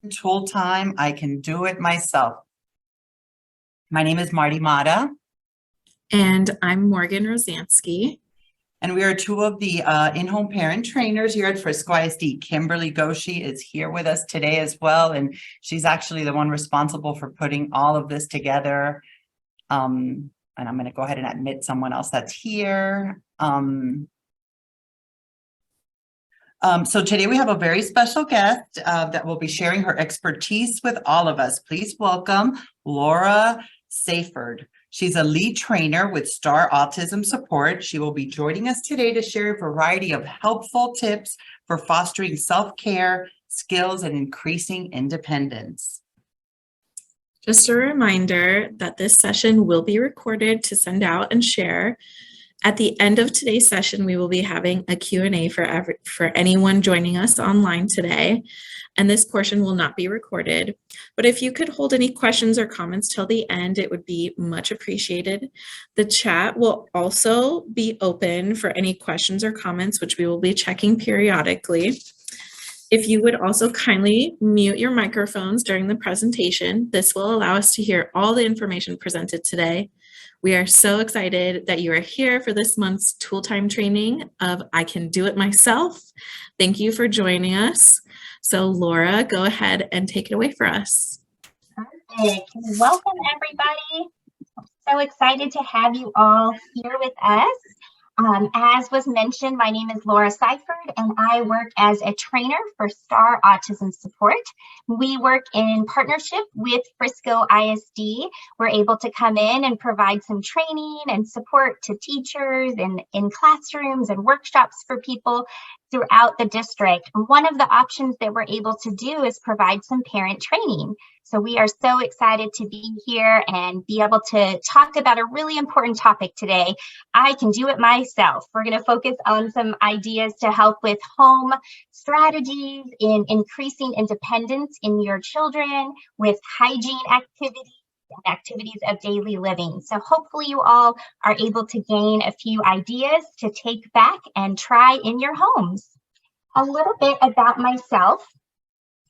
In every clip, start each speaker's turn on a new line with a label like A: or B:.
A: Tool time, I can do it myself. My name is Marty Mata,
B: And I'm Morgan Rosansky.
A: and we are two of the in-home parent trainers here at Frisco ISD. Kimberly Goshi is here with us today as well, and she's actually the one responsible for putting all of this together. And I'm going to go ahead and admit someone else that's here. So today we have a very special guest that will be sharing her expertise with all of us. Please welcome Laura Seyfert. She's a lead trainer with STAR Autism Support. She will be joining us today to share a variety of helpful tips for fostering self-care, skills, and increasing independence.
B: Just a reminder that this session will be recorded to send out and share. At the end of today's session, we will be having a Q&A for anyone joining us online today, and this portion will not be recorded. But if you could hold any questions or comments till the end, it would be much appreciated. The chat will also be open for any questions or comments, which we will be checking periodically. If you would also kindly mute your microphones during the presentation, this will allow us to hear all the information presented today. We are so excited that you are here for this month's tool time training of I Can Do It Myself. Thank you for joining us. So Laura, go ahead and take it away for us.
C: Perfect. Welcome, everybody. So excited to have you all here with us. As was mentioned, my name is Laura Seyfert, and I work as a trainer for STAR Autism Support. We work in partnership with Frisco ISD. We're able to come in and provide some training and support to teachers and in classrooms and workshops for people throughout the district. One of the options that we're able to do is provide some parent training. So we are so excited to be here and be able to talk about a really important topic today. I can do it myself. We're going to focus on some ideas to help with home strategies in increasing independence in your children with hygiene activities and activities of daily living. So hopefully you all are able to gain a few ideas to take back and try in your homes. A little bit about myself.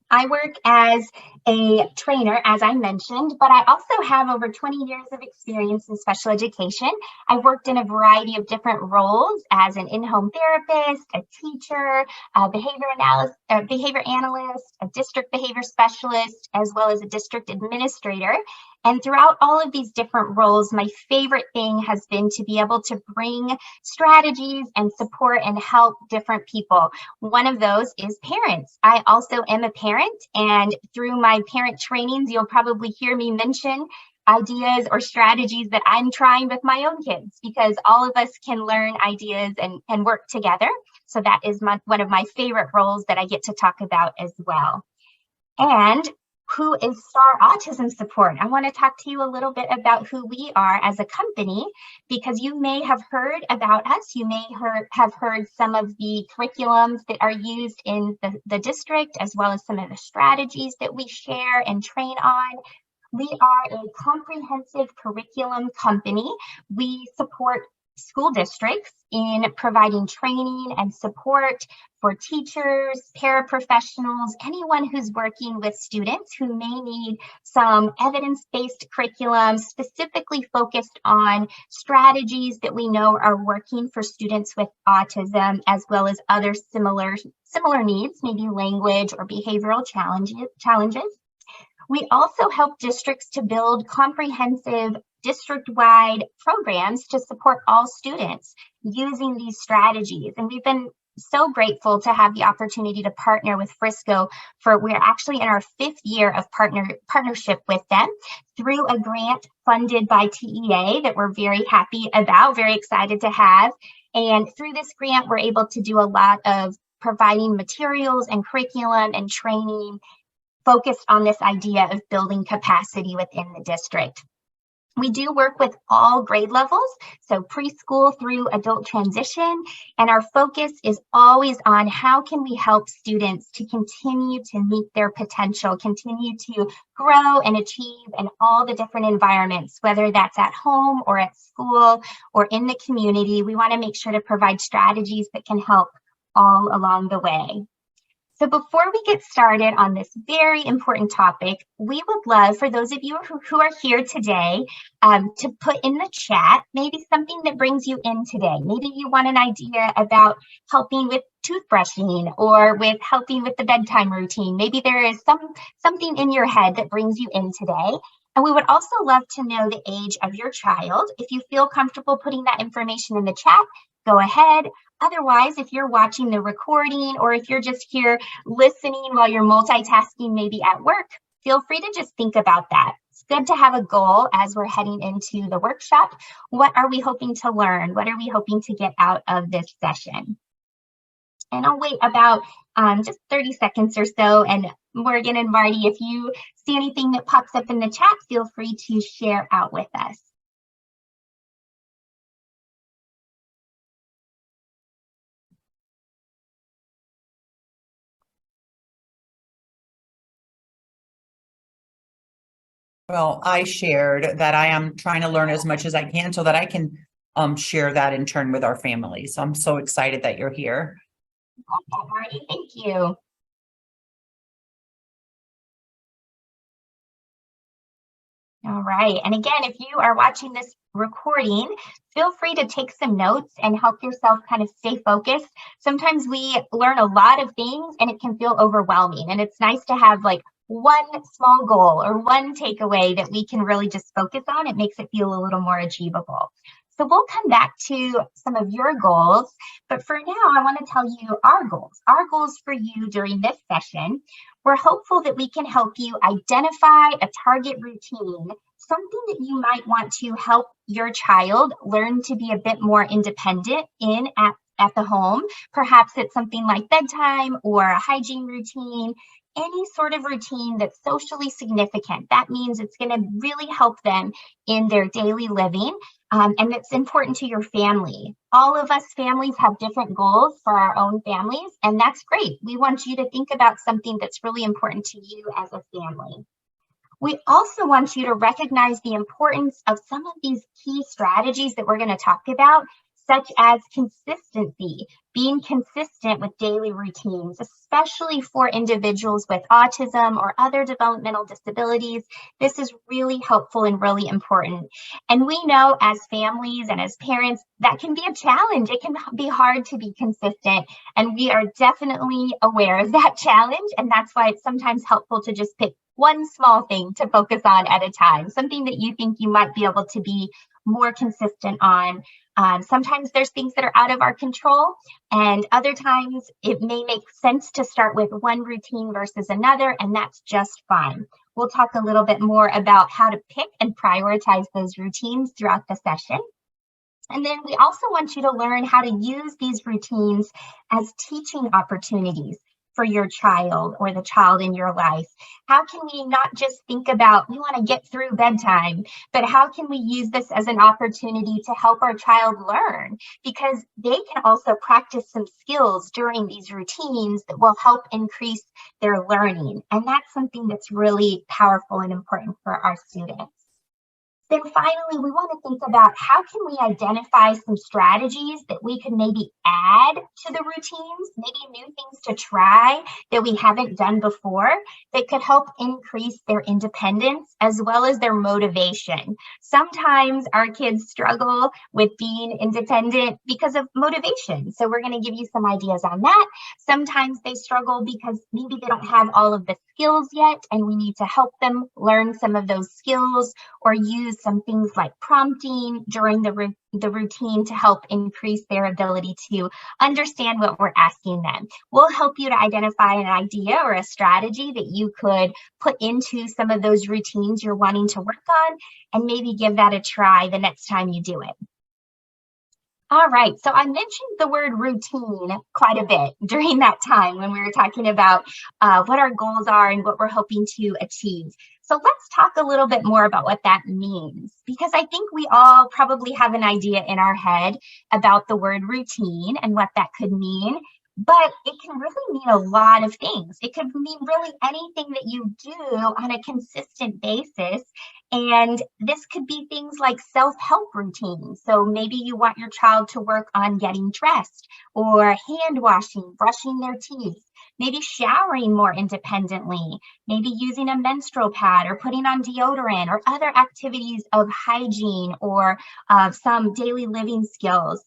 C: I work as a trainer, as I mentioned, but I also have over 20 years of experience in special education. I've worked in a variety of different roles as an in-home therapist, a teacher, a behavior analyst, a district behavior specialist, as well as a district administrator. And throughout all of these different roles, my favorite thing has been to be able to bring strategies and support and help different people. One of those is parents. I also am a parent, and through my parent trainings, you'll probably hear me mention ideas or strategies that I'm trying with my own kids, because all of us can learn ideas and work together. So that is one of my favorite roles that I get to talk about as well. And who is STAR Autism Support? I want to talk to you a little bit about who we are as a company, because you may have heard about us. You may have heard some of the curriculums that are used in the district, as well as some of the strategies that we share and train on. We are a comprehensive curriculum company. We support school districts in providing training and support for teachers, paraprofessionals, anyone who's working with students who may need some evidence-based curriculum specifically focused on strategies that we know are working for students with autism, as well as other similar needs, maybe language or behavioral challenges. We also help districts to build comprehensive district-wide programs to support all students using these strategies. And we've been so grateful to have the opportunity to partner with Frisco we're actually in our 5th year of partnership with them through a grant funded by TEA that we're very happy about, very excited to have. And through this grant, we're able to do a lot of providing materials and curriculum and training focused on this idea of building capacity within the district. We do work with all grade levels, so preschool through adult transition, and our focus is always on how can we help students to continue to meet their potential, continue to grow and achieve in all the different environments, whether that's at home or at school or in the community. We want to make sure to provide strategies that can help all along the way. So before we get started on this very important topic, we would love for those of you who are here today to put in the chat maybe something that brings you in today. Maybe you want an idea about helping with toothbrushing or with helping with the bedtime routine. Maybe there is something in your head that brings you in today. And we would also love to know the age of your child. If you feel comfortable putting that information in the chat, go ahead. Otherwise, if you're watching the recording or if you're just here listening while you're multitasking, maybe at work, feel free to just think about that. It's good to have a goal as we're heading into the workshop. What are we hoping to learn? What are we hoping to get out of this session? And I'll wait about just 30 seconds or so. And Morgan and Marty, if you see anything that pops up in the chat, feel free to share out with us.
A: Well, I shared that I am trying to learn as much as I can so that I can share that in turn with our family. So I'm so excited that you're here.
C: Okay, Marty, thank you. All right. And again, if you are watching this recording, feel free to take some notes and help yourself kind of stay focused. Sometimes we learn a lot of things and it can feel overwhelming. And it's nice to have like one small goal or one takeaway that we can really just focus on. It makes it feel a little more achievable. So we'll come back to some of your goals, but for now, I want to tell you our goals. Our goals for you during this session. We're hopeful that we can help you identify a target routine, something that you might want to help your child learn to be a bit more independent in at the home. Perhaps it's something like bedtime or a hygiene routine, any sort of routine that's socially significant. That means it's going to really help them in their daily living. And it's important to your family. All of us families have different goals for our own families, and that's great. We want you to think about something that's really important to you as a family. We also want you to recognize the importance of some of these key strategies that we're going to talk about, such as consistency, being consistent with daily routines, especially for individuals with autism or other developmental disabilities. This is really helpful and really important. And we know as families and as parents, that can be a challenge. It can be hard to be consistent. And we are definitely aware of that challenge. And that's why it's sometimes helpful to just pick one small thing to focus on at a time, something that you think you might be able to be more consistent on. Sometimes there's things that are out of our control, and other times it may make sense to start with one routine versus another, and that's just fine. We'll talk a little bit more about how to pick and prioritize those routines throughout the session. And then we also want you to learn how to use these routines as teaching opportunities for your child or the child in your life. How can we not just think about, we want to get through bedtime, but how can we use this as an opportunity to help our child learn? Because they can also practice some skills during these routines that will help increase their learning. And that's something that's really powerful and important for our students. Then finally, we want to think about how can we identify some strategies that we could maybe add to the routines, maybe new things to try that we haven't done before that could help increase their independence as well as their motivation. Sometimes our kids struggle with being independent because of motivation. So we're going to give you some ideas on that. Sometimes they struggle because maybe they don't have all of the skills yet, and we need to help them learn some of those skills or use some things like prompting during the routine to help increase their ability to understand what we're asking them. We'll help you to identify an idea or a strategy that you could put into some of those routines you're wanting to work on, and maybe give that a try the next time you do it. All right, so I mentioned the word routine quite a bit during that time when we were talking about what our goals are and what we're hoping to achieve. So let's talk a little bit more about what that means, because I think we all probably have an idea in our head about the word routine and what that could mean. But it can really mean a lot of things. It could mean really anything that you do on a consistent basis. And this could be things like self-help routines. So maybe you want your child to work on getting dressed or hand washing, brushing their teeth. maybe showering more independently, maybe using a menstrual pad or putting on deodorant or other activities of hygiene or some daily living skills.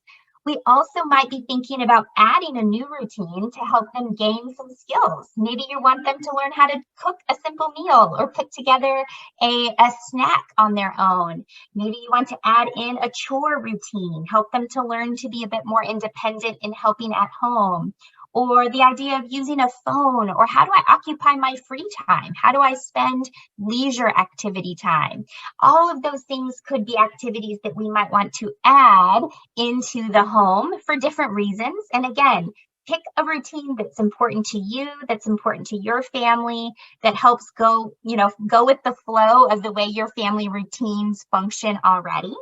C: We also might be thinking about adding a new routine to help them gain some skills. Maybe you want them to learn how to cook a simple meal or put together a snack on their own. Maybe you want to add in a chore routine, help them to learn to be a bit more independent in helping at home. Or the idea of using a phone, or how do I occupy my free time? How do I spend leisure activity time? All of those things could be activities that we might want to add into the home for different reasons. And again, pick a routine that's important to you, that's important to your family, that helps go with the flow of the way your family routines function already.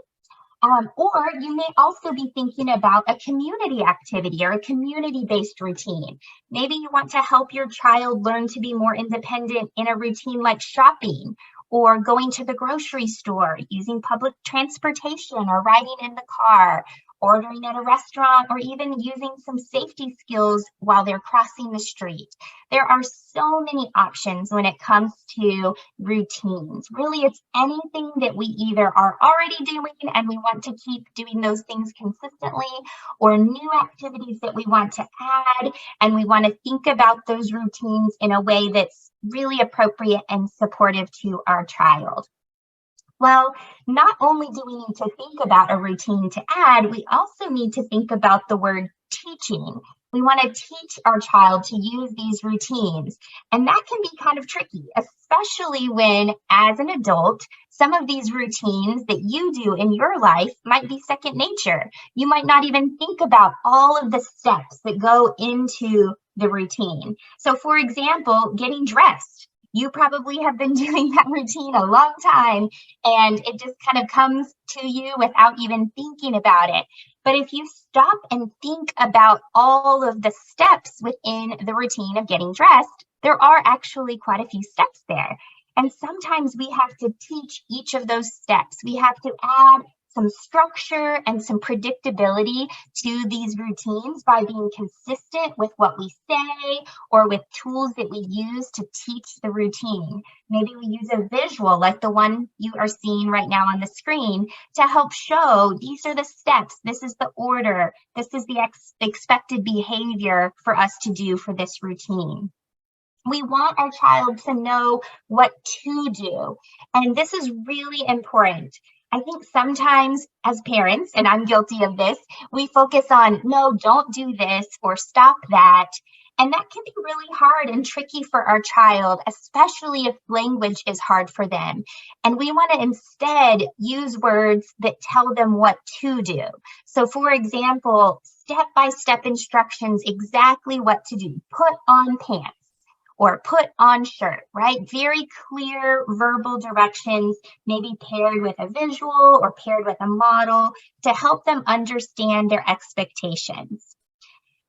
C: Or you may also be thinking about a community activity or a community-based routine. Maybe you want to help your child learn to be more independent in a routine like shopping or going to the grocery store, using public transportation or riding in the car, ordering at a restaurant, or even using some safety skills while they're crossing the street. There are so many options when it comes to routines. Really, it's anything that we either are already doing and we want to keep doing those things consistently, or new activities that we want to add, and we want to think about those routines in a way that's really appropriate and supportive to our child. Well, not only do we need to think about a routine to add, we also need to think about the word teaching. We want to teach our child to use these routines, and that can be kind of tricky, especially when, as an adult, some of these routines that you do in your life might be second nature. You might not even think about all of the steps that go into the routine. So, for example, getting dressed. You probably have been doing that routine a long time, and it just kind of comes to you without even thinking about it. But if you stop and think about all of the steps within the routine of getting dressed, there are actually quite a few steps there. And sometimes we have to teach each of those steps. We have to add some structure and some predictability to these routines by being consistent with what we say or with tools that we use to teach the routine. Maybe we use a visual like the one you are seeing right now on the screen to help show these are the steps, this is the order, this is the expected behavior for us to do for this routine. We want our child to know what to do, and this is really important. I think sometimes as parents, and I'm guilty of this, we focus on, no, don't do this or stop that. And that can be really hard and tricky for our child, especially if language is hard for them. And we want to instead use words that tell them what to do. So for example, step-by-step instructions, exactly what to do. Put on pants. Or put on shirt, right? Very clear verbal directions, maybe paired with a visual or paired with a model to help them understand their expectations.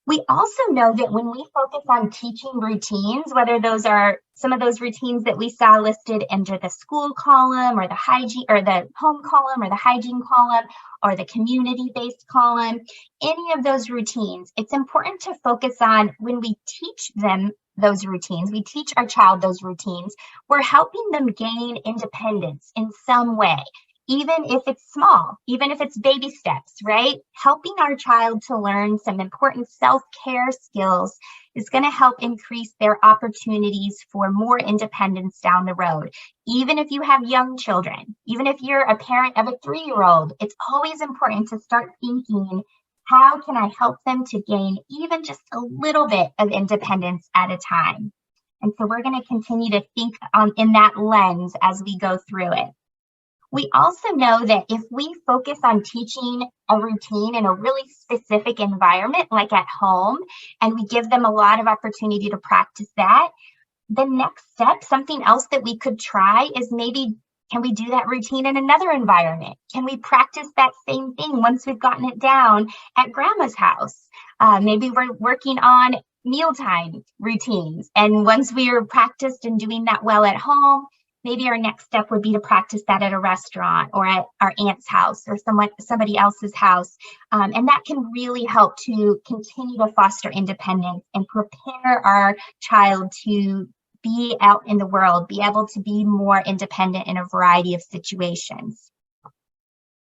C: We also know that when we focus on teaching routines, whether those are some of those routines that we saw listed under the school column or the hygiene or the home column or the hygiene column or the community-based column, any of those routines, it's important to focus on when we teach them those routines, we teach our child those routines, we're helping them gain independence in some way, even if it's small, even if it's baby steps, right? Helping our child to learn some important self-care skills is going to help increase their opportunities for more independence down the road. Even if you have young children, even if you're a parent of a 3-year-old, it's always important to start thinking, how can I help them to gain even just a little bit of independence at a time? And so we're going to continue to think in that lens as we go through it. We also know that if we focus on teaching a routine in a really specific environment, like at home, and we give them a lot of opportunity to practice that, the next step, something else that we could try is maybe, can we do that routine in another environment? Can we practice that same thing once we've gotten it down at grandma's house? Maybe we're working on mealtime routines. And once we are practiced and doing that well at home, Maybe our next step would be to practice that at a restaurant or at our aunt's house or somebody else's house. And that can really help to continue to foster independence and prepare our child to be out in the world, be able to be more independent in a variety of situations.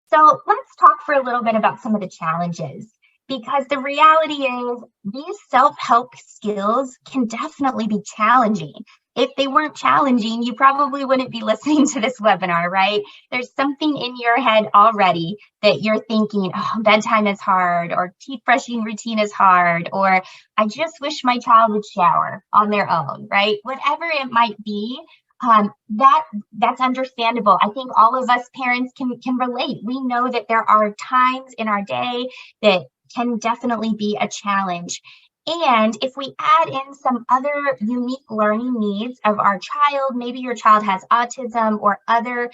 C: So let's talk for a little bit about some of the challenges, because the reality is these self-help skills can definitely be challenging. If they weren't challenging, you probably wouldn't be listening to this webinar, right? There's something in your head already that you're thinking, oh, bedtime is hard, or teeth brushing routine is hard, or I just wish my child would shower on their own, right? Whatever it might be, that's understandable. I think all of us parents can relate. We know that there are times in our day that can definitely be a challenge. And if we add in some other unique learning needs of our child, maybe your child has autism or other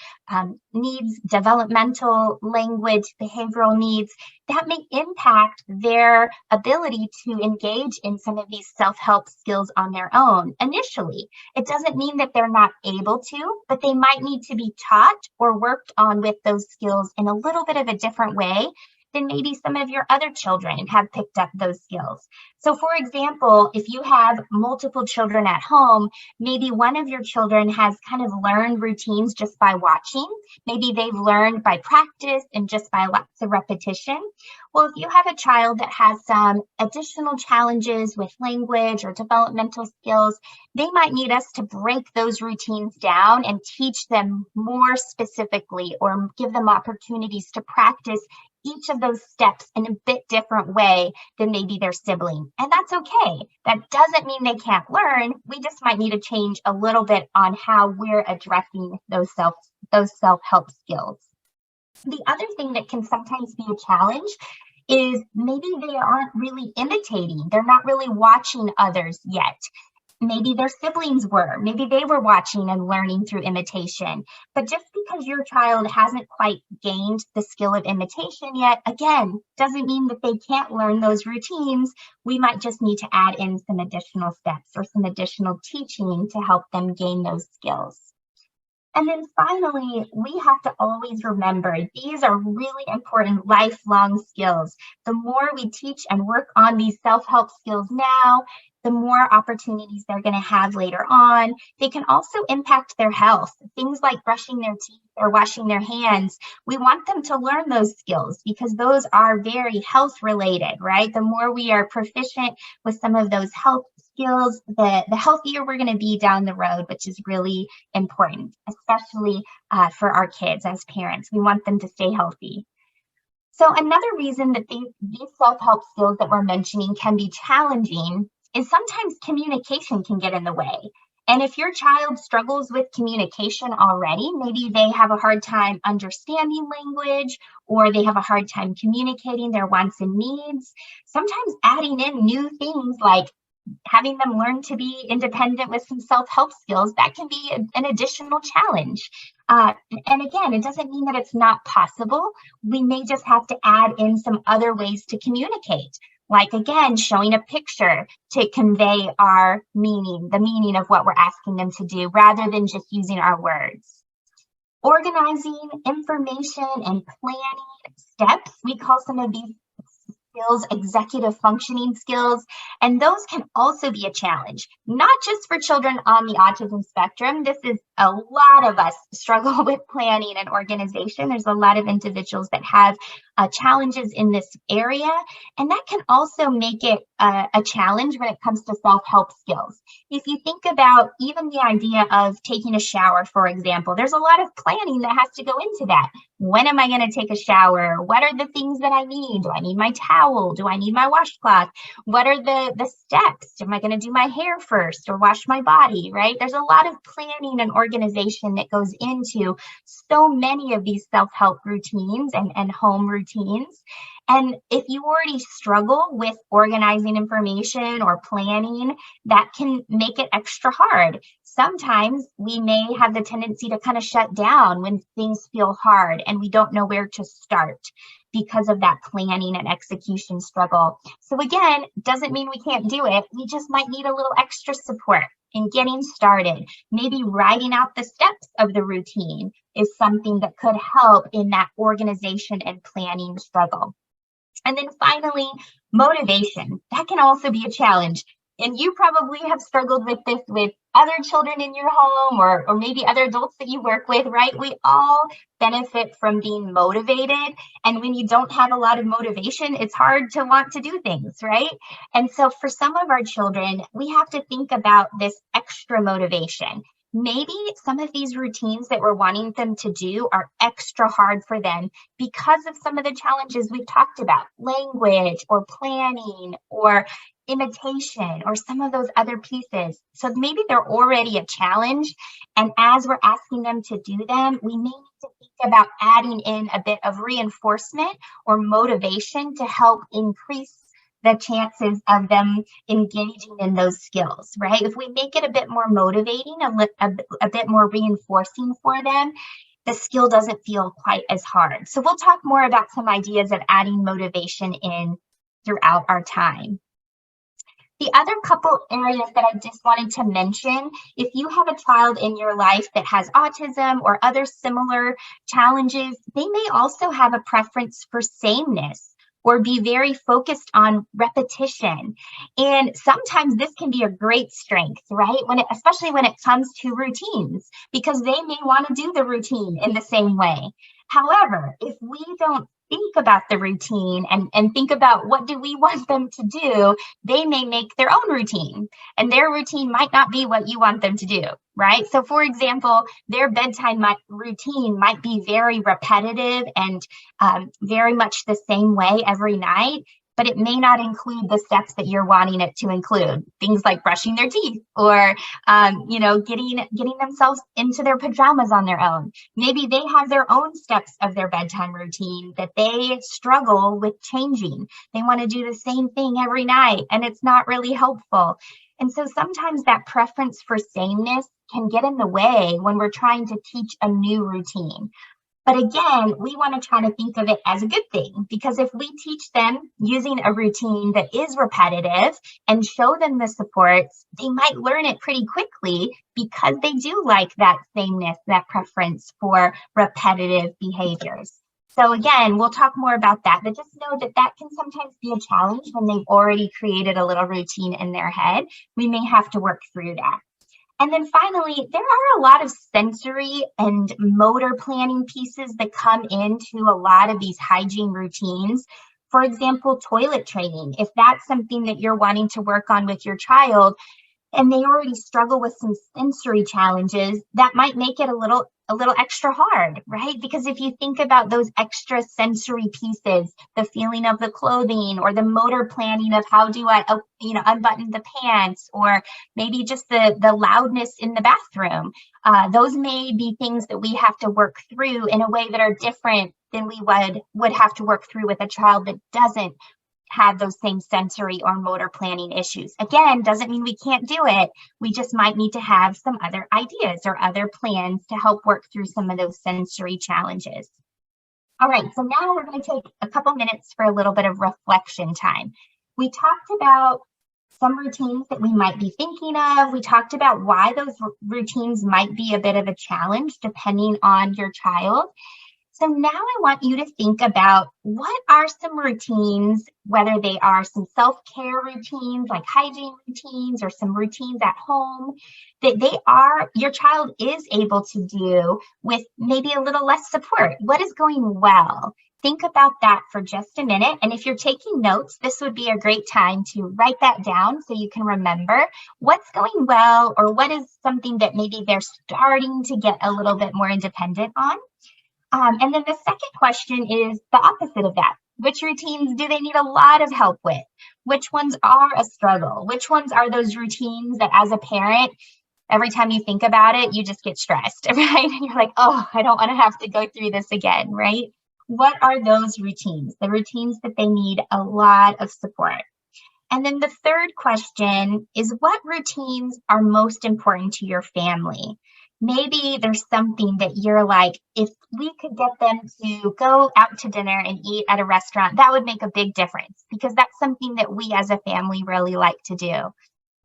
C: needs, developmental, language, behavioral needs, that may impact their ability to engage in some of these self-help skills on their own initially. It doesn't mean that they're not able to, but they might need to be taught or worked on with those skills in a little bit of a different way than maybe some of your other children have picked up those skills. So for example, if you have multiple children at home, maybe one of your children has kind of learned routines just by watching. Maybe they've learned by practice and just by lots of repetition. Well, if you have a child that has some additional challenges with language or developmental skills, they might need us to break those routines down and teach them more specifically, or give them opportunities to practice each of those steps in a bit different way than maybe their sibling. And that's okay. That doesn't mean they can't learn. We just might need to change a little bit on how we're addressing those self-help skills. The other thing that can sometimes be a challenge is maybe they aren't really imitating. They're not really watching others yet. Maybe their siblings were, maybe they were watching and learning through imitation. But just because your child hasn't quite gained the skill of imitation yet, again, doesn't mean that they can't learn those routines. We might just need to add in some additional steps or some additional teaching to help them gain those skills. And then finally, we have to always remember these are really important lifelong skills. The more we teach and work on these self-help skills now, the more opportunities they're going to have later on. They can also impact their health. Things like brushing their teeth or washing their hands. We want them to learn those skills because those are very health related, right? The more we are proficient with some of those health skills, the healthier we're going to be down the road, which is really important, especially for our kids as parents. We want them to stay healthy. So another reason that these self-help skills that we're mentioning can be challenging is sometimes communication can get in the way. And if your child struggles with communication already, maybe they have a hard time understanding language, or they have a hard time communicating their wants and needs, sometimes adding in new things like having them learn to be independent with some self-help skills, that can be an additional challenge. And again, it doesn't mean that it's not possible. We may just have to add in some other ways to communicate. Like, again, showing a picture to convey our meaning, the meaning of what we're asking them to do, rather than just using our words. Organizing information and planning steps, we call some of these skills executive functioning skills, and those can also be a challenge, not just for children on the autism spectrum. This is a lot of us struggle with planning and organization. There's a lot of individuals that have challenges in this area, and that can also make it a challenge when it comes to self-help skills. If you think about even the idea of taking a shower, for example, there's a lot of planning that has to go into that. When am I going to take a shower? What are the things that I need? Do I need my towel? Do I need my washcloth? What are the steps? Am I going to do my hair first or wash my body, right? There's a lot of planning and organization that goes into so many of these self-help routines and home routines. And if you already struggle with organizing information or planning, that can make it extra hard. Sometimes we may have the tendency to kind of shut down when things feel hard and we don't know where to start because of that planning and execution struggle. So again, doesn't mean we can't do it. We just might need a little extra support. in getting started. Maybe writing out the steps of the routine is something that could help in that organization and planning struggle. And then finally, motivation. That can also be a challenge. And you probably have struggled with this with other children in your home or maybe other adults that you work with, right? We all benefit from being motivated. And when you don't have a lot of motivation, it's hard to want to do things, right? And so for some of our children, we have to think about this extra motivation. Maybe some of these routines that we're wanting them to do are extra hard for them because of some of the challenges we've talked about, language or planning or imitation or some of those other pieces. So maybe they're already a challenge. And as we're asking them to do them, we may need to think about adding in a bit of reinforcement or motivation to help increase the chances of them engaging in those skills, right? If we make it a bit more motivating, a bit more reinforcing for them, the skill doesn't feel quite as hard. So we'll talk more about some ideas of adding motivation in throughout our time. The other couple areas that I just wanted to mention, if you have a child in your life that has autism or other similar challenges, they may also have a preference for sameness or be very focused on repetition. And sometimes this can be a great strength, right? Especially when it comes to routines, because they may want to do the routine in the same way. However, if we don't think about the routine and think about what do we want them to do, they may make their own routine, and their routine might not be what you want them to do, right? So for example, their bedtime routine might be very repetitive and very much the same way every night, but it may not include the steps that you're wanting it to include. Things like brushing their teeth or, getting themselves into their pajamas on their own. Maybe they have their own steps of their bedtime routine that they struggle with changing. They want to do the same thing every night, and it's not really helpful. And so sometimes that preference for sameness can get in the way when we're trying to teach a new routine. But again, we want to try to think of it as a good thing, because if we teach them using a routine that is repetitive and show them the supports, they might learn it pretty quickly because they do like that sameness, that preference for repetitive behaviors. So again, we'll talk more about that, but just know that that can sometimes be a challenge when they've already created a little routine in their head. We may have to work through that. And then finally, there are a lot of sensory and motor planning pieces that come into a lot of these hygiene routines. For example, toilet training. If that's something that you're wanting to work on with your child and they already struggle with some sensory challenges, that might make it a little extra hard, right? Because if you think about those extra sensory pieces, the feeling of the clothing or the motor planning of how do I, unbutton the pants, or maybe just the loudness in the bathroom, those may be things that we have to work through in a way that are different than we would have to work through with a child that doesn't have those same sensory or motor planning issues. Again, doesn't mean we can't do it. We just might need to have some other ideas or other plans to help work through some of those sensory challenges. All right, so now we're going to take a couple minutes for a little bit of reflection time. We talked about some routines that we might be thinking of. We talked about why those routines might be a bit of a challenge depending on your child. So now I want you to think about what are some routines, whether they are some self-care routines like hygiene routines or some routines at home that your child is able to do with maybe a little less support. What is going well? Think about that for just a minute. And if you're taking notes, this would be a great time to write that down so you can remember what's going well or what is something that maybe they're starting to get a little bit more independent on. And then the second question is the opposite of that. Which routines do they need a lot of help with? Which ones are a struggle? Which ones are those routines that as a parent, every time you think about it, you just get stressed, right? And you're like, oh, I don't want to have to go through this again, right? What are those routines? The routines that they need a lot of support. And then the third question is, what routines are most important to your family? Maybe there's something that you're like, if we could get them to go out to dinner and eat at a restaurant, that would make a big difference because that's something that we as a family really like to do.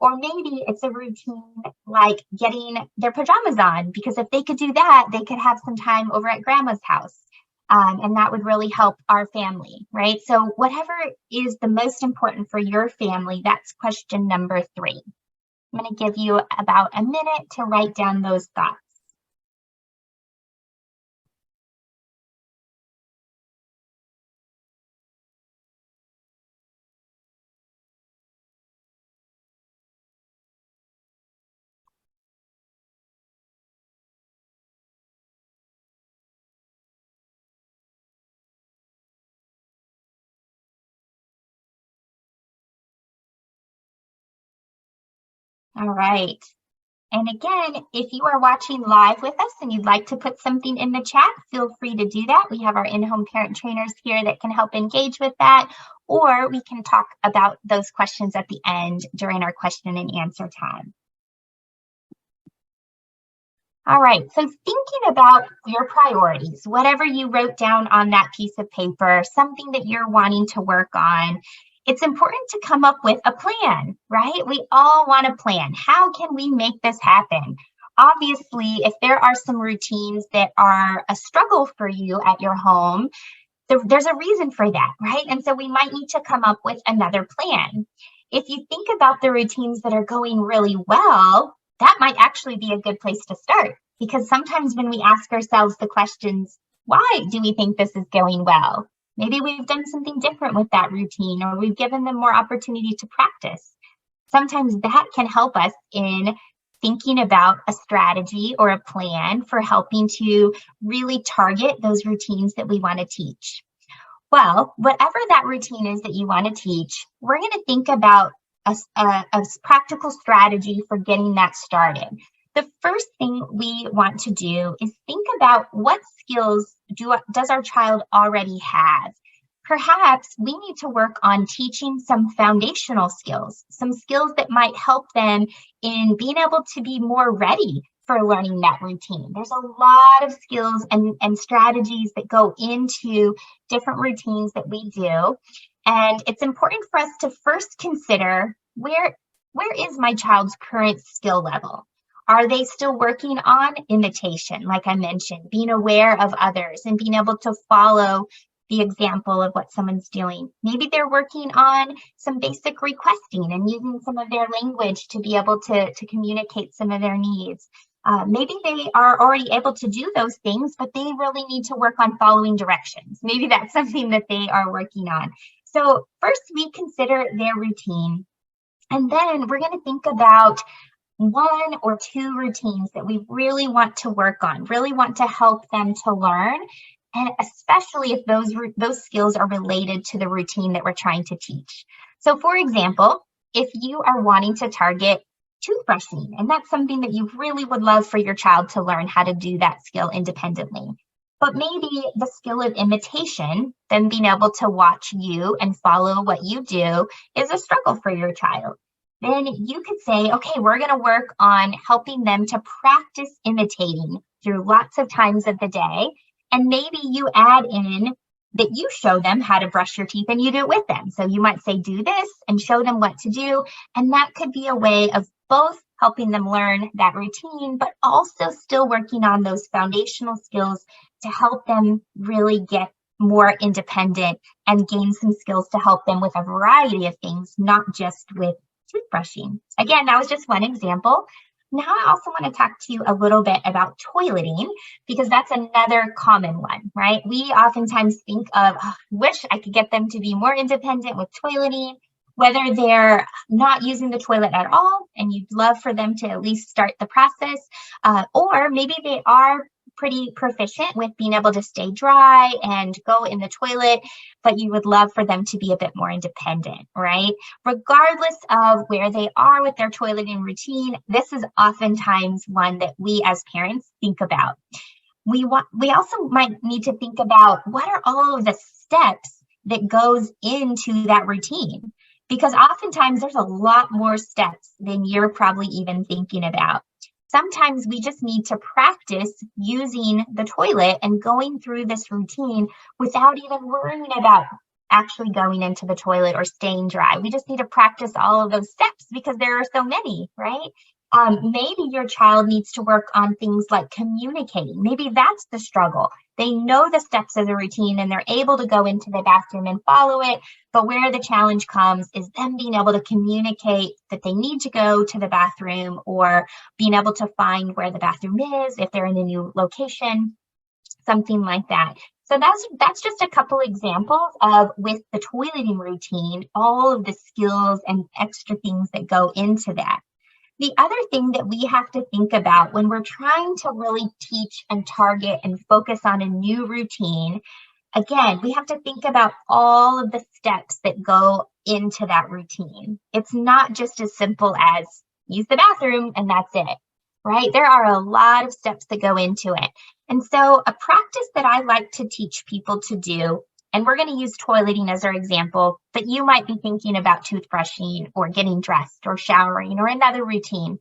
C: Or maybe it's a routine like getting their pajamas on, because if they could do that, they could have some time over at grandma's house. And that would really help our family, right? So whatever is the most important for your family, that's question number 3. I'm going to give you about a minute to write down those thoughts. All right. And again, if you are watching live with us and you'd like to put something in the chat, feel free to do that. We have our in-home parent trainers here that can help engage with that, or we can talk about those questions at the end during our question and answer time. All right, so thinking about your priorities, whatever you wrote down on that piece of paper, something that you're wanting to work on, it's important to come up with a plan, right? We all want a plan. How can we make this happen? Obviously, if there are some routines that are a struggle for you at your home, there's a reason for that, right? And so we might need to come up with another plan. If you think about the routines that are going really well, that might actually be a good place to start, because sometimes when we ask ourselves the questions, why do we think this is going well? Maybe we've done something different with that routine, or we've given them more opportunity to practice. Sometimes that can help us in thinking about a strategy or a plan for helping to really target those routines that we want to teach. Well, whatever that routine is that you want to teach, we're going to think about a practical strategy for getting that started. The first thing we want to do is think about what skills does our child already have. Perhaps we need to work on teaching some foundational skills, some skills that might help them in being able to be more ready for learning that routine. There's a lot of skills and strategies that go into different routines that we do. And it's important for us to first consider where is my child's current skill level? Are they still working on imitation, like I mentioned, being aware of others and being able to follow the example of what someone's doing? Maybe they're working on some basic requesting and using some of their language to be able to communicate some of their needs. Maybe they are already able to do those things, but they really need to work on following directions. Maybe that's something that they are working on. So first we consider their routine, and then we're going to think about 1 or 2 routines that we really want to work on, really want to help them to learn, and especially if those skills are related to the routine that we're trying to teach. So for example, if you are wanting to target toothbrushing, and that's something that you really would love for your child to learn how to do that skill independently, but maybe the skill of imitation, then being able to watch you and follow what you do, is a struggle for your child. Then you could say, okay, we're going to work on helping them to practice imitating through lots of times of the day. And maybe you add in that you show them how to brush your teeth and you do it with them. So you might say, do this, and show them what to do. And that could be a way of both helping them learn that routine, but also still working on those foundational skills to help them really get more independent and gain some skills to help them with a variety of things, not just with toothbrushing. Again, that was just one example. Now I also want to talk to you a little bit about toileting, because that's another common one, right? We oftentimes think of, wish I could get them to be more independent with toileting, whether they're not using the toilet at all and you'd love for them to at least start the process, or maybe they are pretty proficient with being able to stay dry and go in the toilet, but you would love for them to be a bit more independent, right? Regardless of where they are with their toileting routine, this is oftentimes one that we as parents think about. We also might need to think about what are all of the steps that goes into that routine, because oftentimes there's a lot more steps than you're probably even thinking about. Sometimes we just need to practice using the toilet and going through this routine without even worrying about actually going into the toilet or staying dry. We just need to practice all of those steps because there are so many, right? Maybe your child needs to work on things like communicating. Maybe that's the struggle. They know the steps of the routine and they're able to go into the bathroom and follow it. But where the challenge comes is them being able to communicate that they need to go to the bathroom, or being able to find where the bathroom is if they're in a new location, something like that. So that's just a couple examples of, with the toileting routine, all of the skills and extra things that go into that. The other thing that we have to think about when we're trying to really teach and target and focus on a new routine, again, we have to think about all of the steps that go into that routine. It's not just as simple as use the bathroom and that's it, right? There are a lot of steps that go into it. And so a practice that I like to teach people to do, and we're going to use toileting as our example, but you might be thinking about toothbrushing or getting dressed or showering or another routine.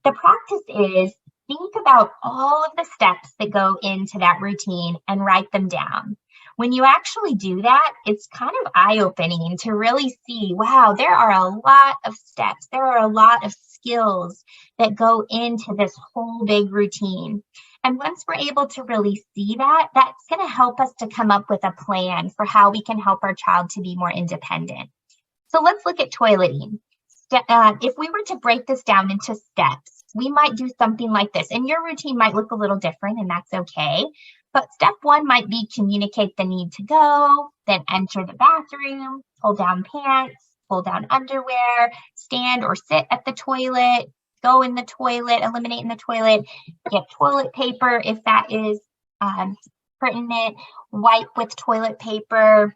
C: The practice is think about all of the steps that go into that routine and write them down. When you actually do that, it's kind of eye-opening to really see, wow, there are a lot of steps. There are a lot of skills that go into this whole big routine. And once we're able to really see that, that's going to help us to come up with a plan for how we can help our child to be more independent. So let's look at toileting. If we were to break this down into steps, we might do something like this. And your routine might look a little different, and that's okay. But step one might be communicate the need to go, then enter the bathroom, pull down pants, pull down underwear, stand or sit at the toilet, go in the toilet, eliminate in the toilet, get toilet paper if that is pertinent, wipe with toilet paper,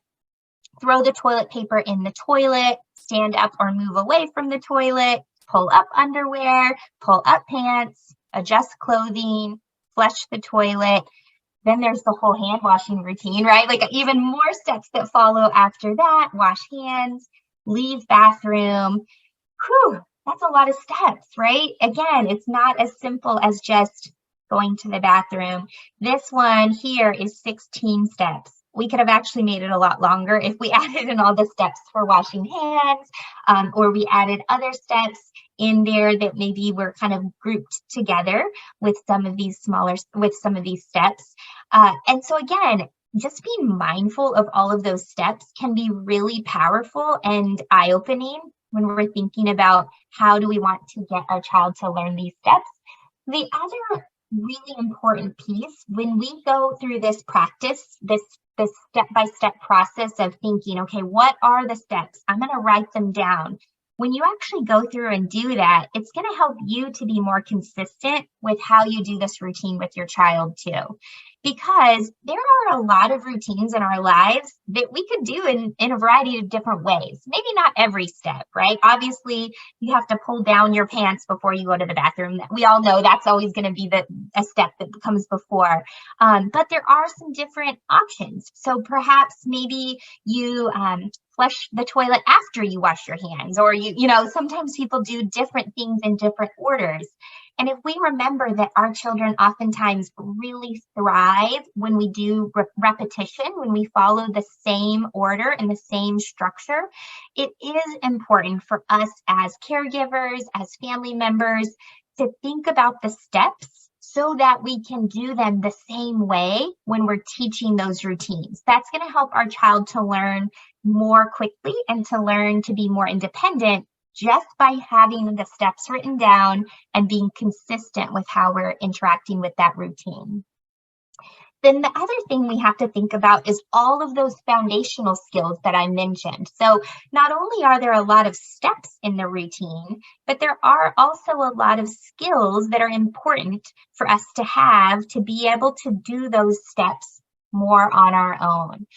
C: throw the toilet paper in the toilet, stand up or move away from the toilet, pull up underwear, pull up pants, adjust clothing, flush the toilet. Then there's the whole hand washing routine, right? Like even more steps that follow after that. Wash hands, leave bathroom. Whew, that's a lot of steps, right? Again, it's not as simple as just going to the bathroom. This one here is 16 steps. We could have actually made it a lot longer if we added in all the steps for washing hands, or we added other steps in there that maybe were kind of grouped together with some of these steps. And so again, just being mindful of all of those steps can be really powerful and eye-opening when we're thinking about how do we want to get our child to learn these steps. The other really important piece, when we go through this practice, this step-by-step process of thinking, okay, what are the steps? I'm going to write them down. When you actually go through and do that, it's going to help you to be more consistent with how you do this routine with your child too. Because there are a lot of routines in our lives that we could do in a variety of different ways. Maybe not every step, right? Obviously, you have to pull down your pants before you go to the bathroom. We all know that's always going to be a step that comes before. But there are some different options. So perhaps maybe you flush the toilet after you wash your hands, or sometimes people do different things in different orders. And if we remember that our children oftentimes really thrive when we do repetition, when we follow the same order and the same structure, it is important for us as caregivers, as family members, to think about the steps so that we can do them the same way when we're teaching those routines. That's going to help our child to learn more quickly and to learn to be more independent just by having the steps written down and being consistent with how we're interacting with that routine. Then the other thing we have to think about is all of those foundational skills that I mentioned. So not only are there a lot of steps in the routine, but there are also a lot of skills that are important for us to have to be able to do those steps more on our own.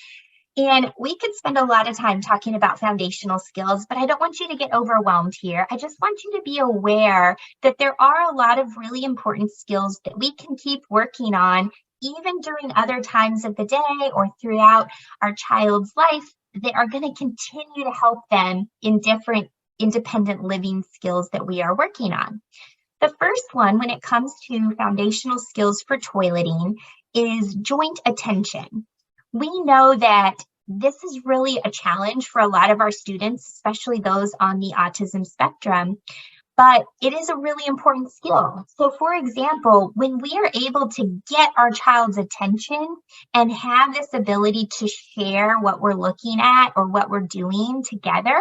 C: And we could spend a lot of time talking about foundational skills, but I don't want you to get overwhelmed here. I just want you to be aware that there are a lot of really important skills that we can keep working on even during other times of the day or throughout our child's life that are going to continue to help them in different independent living skills that we are working on. The first one, when it comes to foundational skills for toileting, is joint attention. We know that this is really a challenge for a lot of our students, especially those on the autism spectrum. But it is a really important skill. So for example, when we are able to get our child's attention and have this ability to share what we're looking at or what we're doing together,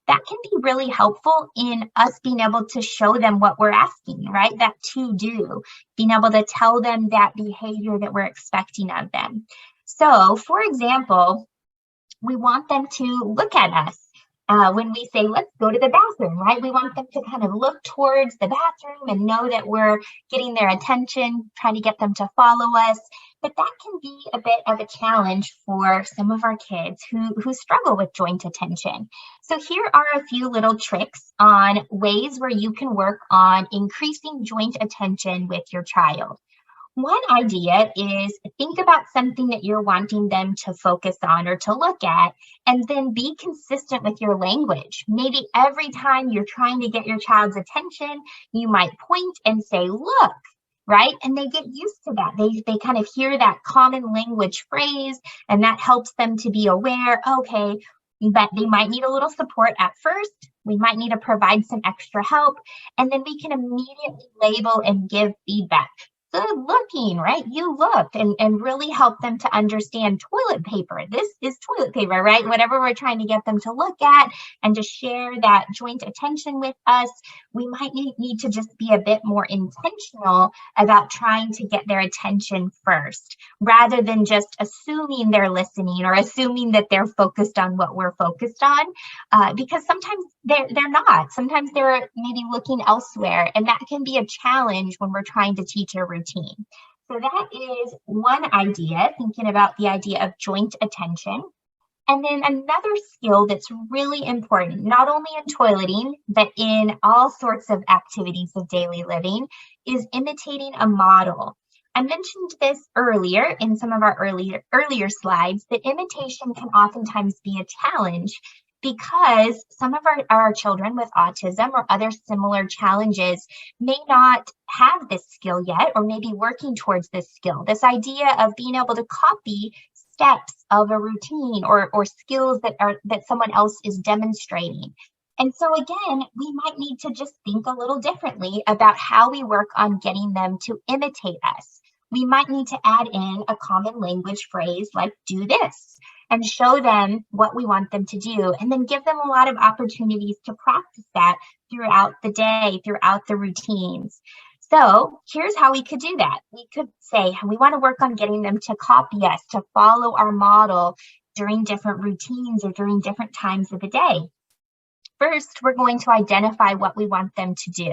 C: that can be really helpful in us being able to show them what we're asking, right? That to do, being able to tell them that behavior that we're expecting of them. So for example, we want them to look at us. When we say, let's go to the bathroom, right? We want them to kind of look towards the bathroom and know that we're getting their attention, trying to get them to follow us. But that can be a bit of a challenge for some of our kids who struggle with joint attention. So here are a few little tricks on ways where you can work on increasing joint attention with your child. One idea is think about something that you're wanting them to focus on or to look at, and then be consistent with your language. Maybe every time you're trying to get your child's attention, you might point and say, look, right? And they get used to that. They kind of hear that common language phrase, and that helps them to be aware, okay, that they might need a little support at first. We might need to provide some extra help, and then we can immediately label and give feedback. Good looking, right? You looked, and really help them to understand toilet paper. This is toilet paper, right? Whatever we're trying to get them to look at and to share that joint attention with us, we might need to just be a bit more intentional about trying to get their attention first, rather than just assuming they're listening or assuming that they're focused on what we're focused on, because sometimes they're not. Sometimes they're maybe looking elsewhere, and that can be a challenge when we're trying to teach a routine. So that is one idea, thinking about the idea of joint attention. And then another skill that's really important, not only in toileting, but in all sorts of activities of daily living, is imitating a model. I mentioned this earlier in some of our earlier slides, that imitation can oftentimes be a challenge because some of our children with autism or other similar challenges may not have this skill yet, or maybe working towards this skill. This idea of being able to copy steps of a routine or skills that someone else is demonstrating. And so again, we might need to just think a little differently about how we work on getting them to imitate us. We might need to add in a common language phrase like do this, and show them what we want them to do, and then give them a lot of opportunities to practice that throughout the day, throughout the routines. So here's how we could do that. We could say we want to work on getting them to copy us, to follow our model during different routines or during different times of the day. First, we're going to identify what we want them to do.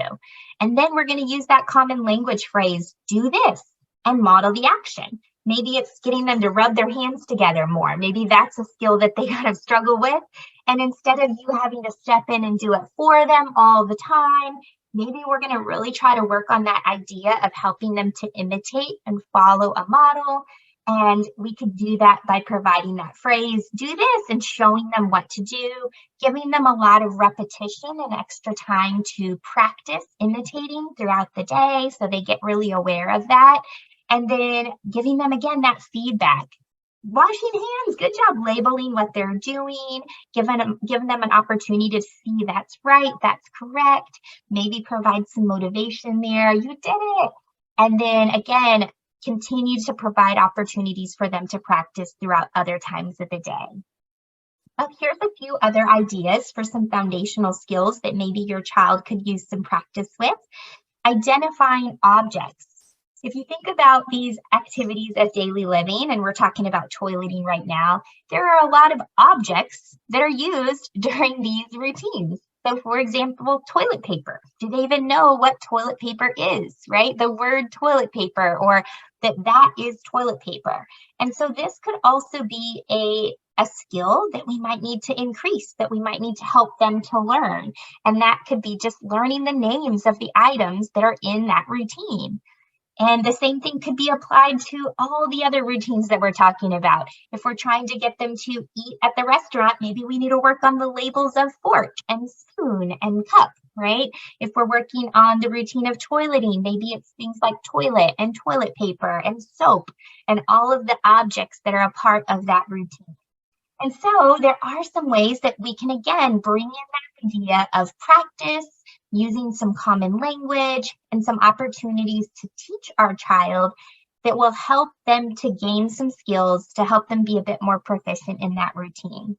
C: And then we're going to use that common language phrase, do this, and model the action. Maybe it's getting them to rub their hands together more. Maybe that's a skill that they kind of struggle with. And instead of you having to step in and do it for them all the time, maybe we're going to really try to work on that idea of helping them to imitate and follow a model. And we could do that by providing that phrase, do this, and showing them what to do, giving them a lot of repetition and extra time to practice imitating throughout the day so they get really aware of that. And then giving them, again, that feedback. Washing hands, good job labeling what they're doing, giving them an opportunity to see that's right, that's correct, maybe provide some motivation there, you did it. And then again, continue to provide opportunities for them to practice throughout other times of the day. Here's a few other ideas for some foundational skills that maybe your child could use some practice with. Identifying objects. If you think about these activities of daily living, and we're talking about toileting right now, there are a lot of objects that are used during these routines. So for example, toilet paper. Do they even know what toilet paper is, right? The word toilet paper, or that is toilet paper. And so this could also be a skill that we might need to increase, that we might need to help them to learn. And that could be just learning the names of the items that are in that routine. And the same thing could be applied to all the other routines that we're talking about. If we're trying to get them to eat at the restaurant, maybe we need to work on the labels of fork and spoon and cup, right? If we're working on the routine of toileting, maybe it's things like toilet and toilet paper and soap and all of the objects that are a part of that routine. And so there are some ways that we can, again, bring in that idea of practice, using some common language and some opportunities to teach our child that will help them to gain some skills to help them be a bit more proficient in that routine.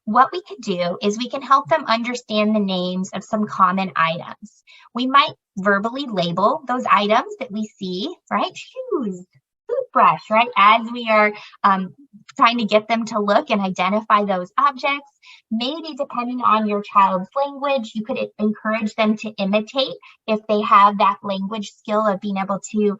C: What we could do is we can help them understand the names of some common items. We might verbally label those items that we see, right? Shoes, toothbrush, right? As we are trying to get them to look and identify those objects. Maybe depending on your child's language, you could encourage them to imitate if they have that language skill of being able to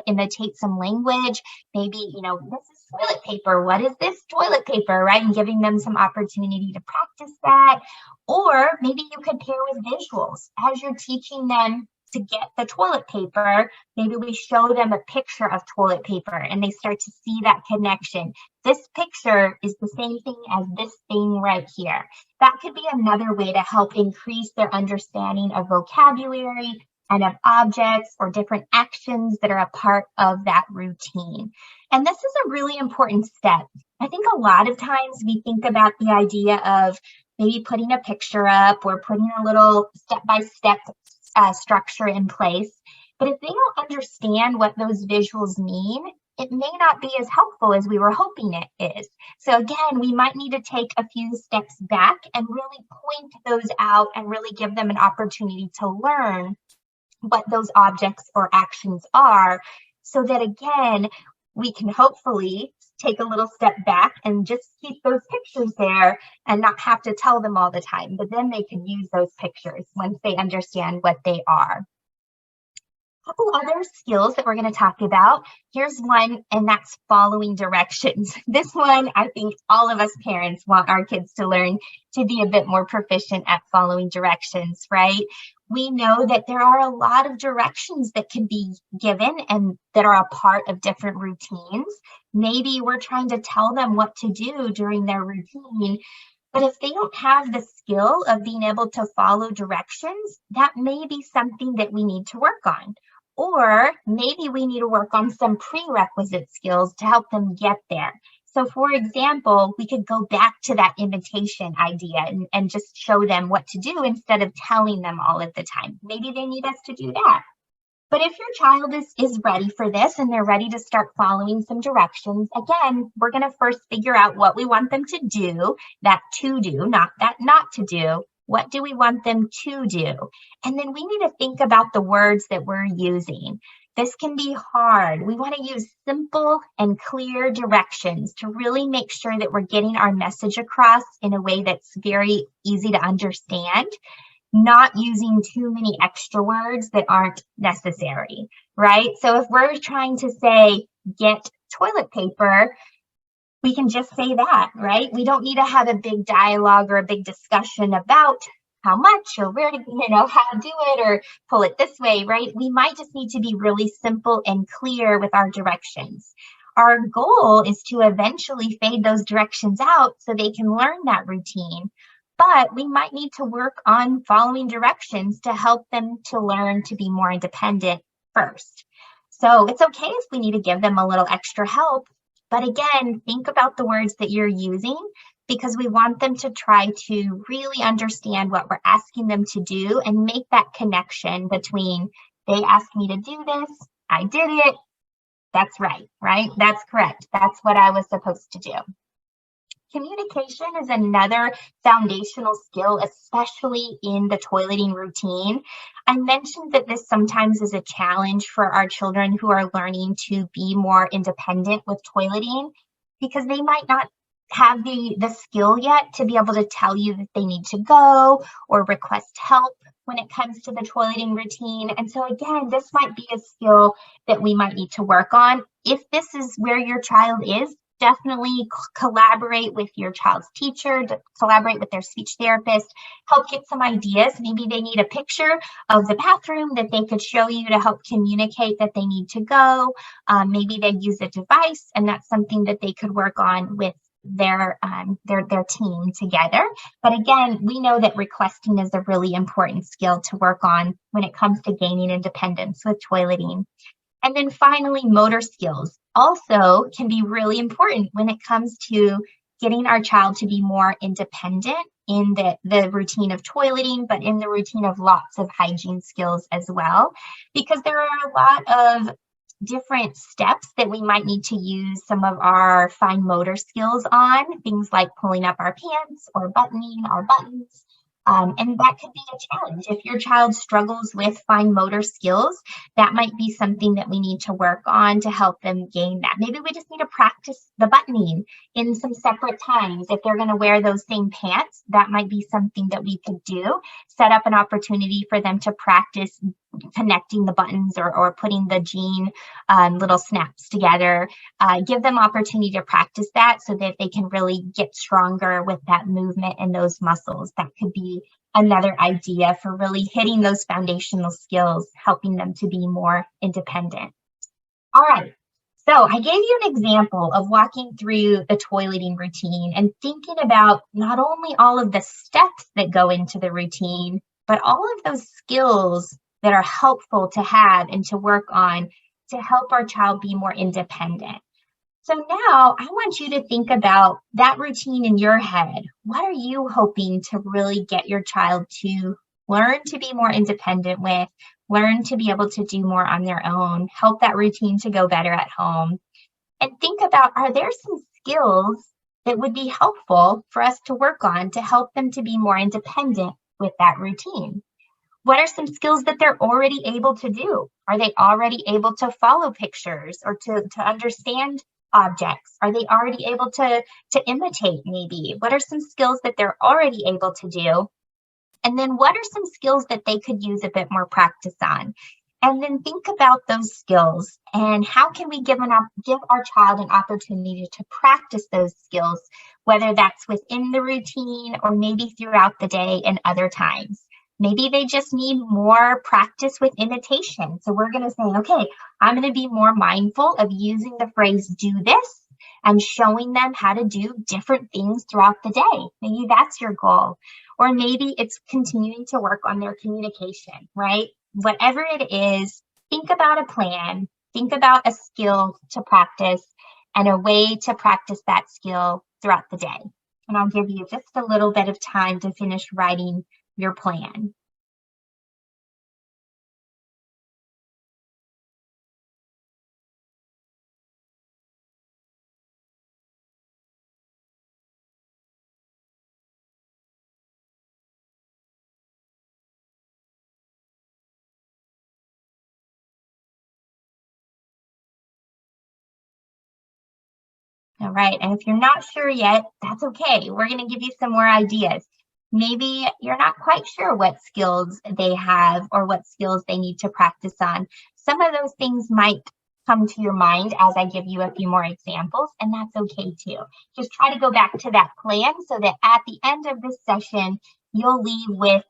C: imitate some language. Maybe, this is toilet paper. What is this toilet paper, right? And giving them some opportunity to practice that. Or maybe you could pair with visuals as you're teaching them to get the toilet paper. Maybe we show them a picture of toilet paper and they start to see that connection. This picture is the same thing as this thing right here. That could be another way to help increase their understanding of vocabulary and of objects or different actions that are a part of that routine. And this is a really important step. I think a lot of times we think about the idea of maybe putting a picture up or putting a little step-by-step structure in place. But if they don't understand what those visuals mean, it may not be as helpful as we were hoping it is. So again, we might need to take a few steps back and really point those out and really give them an opportunity to learn what those objects or actions are, so that again, we can hopefully take a little step back and just keep those pictures there and not have to tell them all the time, but then they can use those pictures once they understand what they are. A couple other skills that we're going to talk about. Here's one, and that's following directions. This one, I think all of us parents want our kids to learn to be a bit more proficient at following directions, right? We know that there are a lot of directions that can be given and that are a part of different routines. Maybe we're trying to tell them what to do during their routine, but if they don't have the skill of being able to follow directions, that may be something that we need to work on. Or maybe we need to work on some prerequisite skills to help them get there. So for example, we could go back to that imitation idea and just show them what to do instead of telling them all of the time. Maybe they need us to do that. But if your child is ready for this and they're ready to start following some directions, again, we're going to first figure out what we want them to do, that to do, not that not to do. What do we want them to do? And then we need to think about the words that we're using. This can be hard. We want to use simple and clear directions to really make sure that we're getting our message across in a way that's very easy to understand, not using too many extra words that aren't necessary, right? So if we're trying to say, get toilet paper, we can just say that, right? We don't need to have a big dialogue or a big discussion about how much or where to, how to do it or pull it this way, right? We might just need to be really simple and clear with our directions. Our goal is to eventually fade those directions out so they can learn that routine. But we might need to work on following directions to help them to learn to be more independent first. So it's okay if we need to give them a little extra help. But again, think about the words that you're using because we want them to try to really understand what we're asking them to do and make that connection between they asked me to do this, I did it, that's right? That's correct. That's what I was supposed to do. Communication is another foundational skill, especially in the toileting routine. I mentioned that this sometimes is a challenge for our children who are learning to be more independent with toileting because they might not have the skill yet to be able to tell you that they need to go or request help when it comes to the toileting routine. And so again, this might be a skill that we might need to work on. If this is where your child is, definitely collaborate with your child's teacher, collaborate with their speech therapist, help get some ideas. Maybe they need a picture of the bathroom that they could show you to help communicate that they need to go. Maybe they use a device, and that's something that they could work on with their team together. But again, we know that requesting is a really important skill to work on when it comes to gaining independence with toileting. And then finally, motor skills also can be really important when it comes to getting our child to be more independent in the routine of toileting, but in the routine of lots of hygiene skills as well, because there are a lot of different steps that we might need to use some of our fine motor skills on, things like pulling up our pants or buttoning our buttons. And that could be a challenge. If your child struggles with fine motor skills, that might be something that we need to work on to help them gain that. Maybe we just need to practice the buttoning in some separate times. If they're going to wear those same pants, that might be something that we could do. Set up an opportunity for them to practice connecting the buttons or putting the jean little snaps together. Give them opportunity to practice that so that they can really get stronger with that movement and those muscles. That could be another idea for really hitting those foundational skills, helping them to be more independent. All right. So I gave you an example of walking through the toileting routine and thinking about not only all of the steps that go into the routine, but all of those skills that are helpful to have and to work on to help our child be more independent. So now I want you to think about that routine in your head. What are you hoping to really get your child to learn to be more independent with, learn to be able to do more on their own, help that routine to go better at home? And think about, are there some skills that would be helpful for us to work on to help them to be more independent with that routine? What are some skills that they're already able to do? Are they already able to follow pictures or to understand objects? Are they already able to imitate maybe? What are some skills that they're already able to do? And then what are some skills that they could use a bit more practice on? And then think about those skills and how can we give our child an opportunity to practice those skills, whether that's within the routine or maybe throughout the day and other times. Maybe they just need more practice with imitation. So we're going to say, okay, I'm going to be more mindful of using the phrase do this and showing them how to do different things throughout the day. Maybe that's your goal. Or maybe it's continuing to work on their communication, right? Whatever it is, think about a plan, think about a skill to practice and a way to practice that skill throughout the day. And I'll give you just a little bit of time to finish writing your plan. All right, and if you're not sure yet, that's okay. We're going to give you some more ideas. Maybe you're not quite sure what skills they have or what skills they need to practice on. Some of those things might come to your mind as I give you a few more examples, and that's okay too. Just try to go back to that plan so that at the end of this session, you'll leave with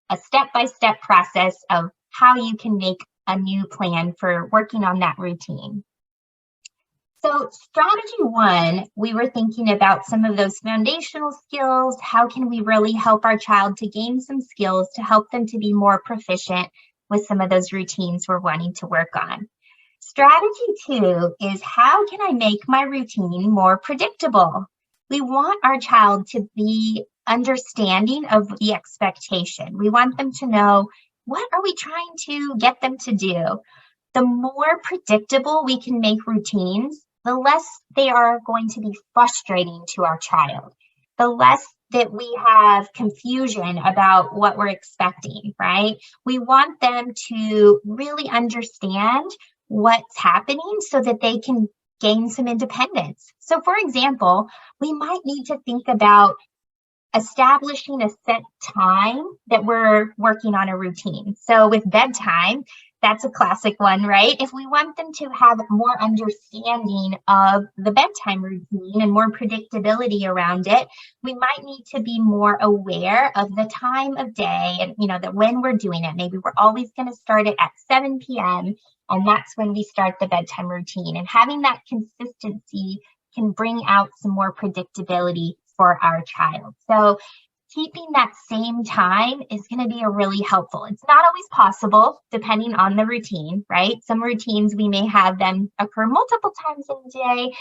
C: a step-by-step process of how you can make a new plan for working on that routine. So strategy one, we were thinking about some of those foundational skills. How can we really help our child to gain some skills to help them to be more proficient with some of those routines we're wanting to work on? Strategy two is how can I make my routine more predictable? We want our child to be understanding of the expectation. We want them to know, what are we trying to get them to do? The more predictable we can make routines, the less they are going to be frustrating to our child, the less that we have confusion about what we're expecting, right? We want them to really understand what's happening so that they can gain some independence. So for example, we might need to think about establishing a set time that we're working on a routine. So with bedtime, that's a classic one, right? If we want them to have more understanding of the bedtime routine and more predictability around it, we might need to be more aware of the time of day and, that when we're doing it. Maybe we're always going to start it at 7 p.m. and that's when we start the bedtime routine. And having that consistency can bring out some more predictability for our child. So keeping that same time is going to be really helpful. It's not always possible depending on the routine, right? Some routines we may have them occur multiple times in the day,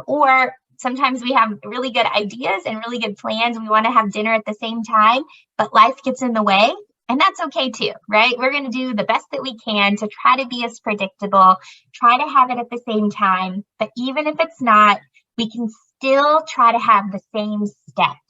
C: or Sometimes we have really good ideas and really good plans. We want to have dinner at the same time, but life gets in the way. And that's okay too, right? We're going to do the best that we can to try to be as predictable, try to have it at the same time. But even if it's not, we can still try to have the same steps.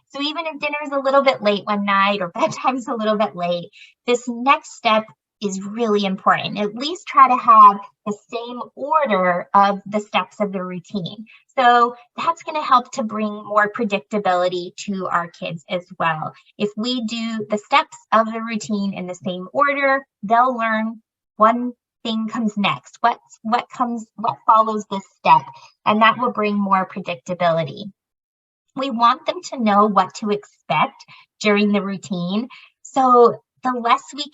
C: So even if dinner is a little bit late one night or bedtime's a little bit late, this next step is really important. At least try to have the same order of the steps of the routine. So that's going to help to bring more predictability to our kids as well. If we do the steps of the routine in the same order, they'll learn one thing comes next. What follows this step, and that will bring more predictability. We want them to know what to expect during the routine. So the least we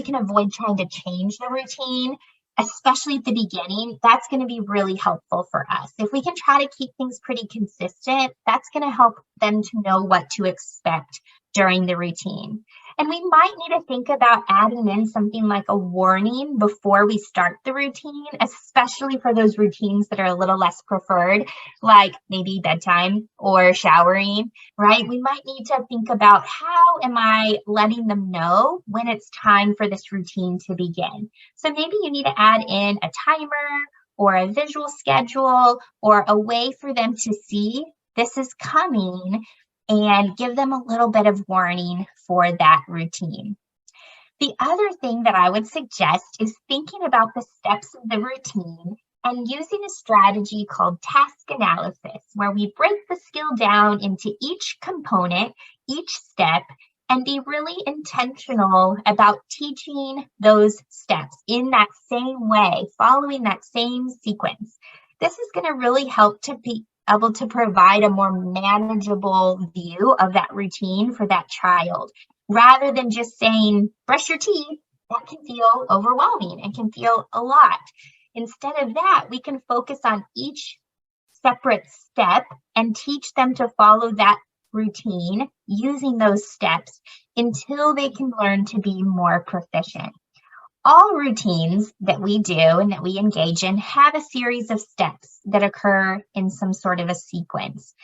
C: can avoid trying to change the routine, especially at the beginning, that's going to be really helpful for us. If we can try to keep things pretty consistent, that's going to help them to know what to expect during the routine. And we might need to think about adding in something like a warning before we start the routine, especially for those routines that are a little less preferred, like maybe bedtime or showering, right? We might need to think about, how am I letting them know when it's time for this routine to begin? So maybe you need to add in a timer or a visual schedule or a way for them to see this is coming, and give them a little bit of warning for that routine. The other thing that I would suggest is thinking about the steps of the routine and using a strategy called task analysis, where we break the skill down into each component, each step, and be really intentional about teaching those steps in that same way, following that same sequence. This is going to really help to be able to provide a more manageable view of that routine for that child, rather than just saying, brush your teeth. That can feel overwhelming and can feel a lot. Instead of that, we can focus on each separate step and teach them to follow that routine using those steps until they can learn to be more proficient. All routines that we do and that we engage in have a series of steps that occur in some sort of a sequence.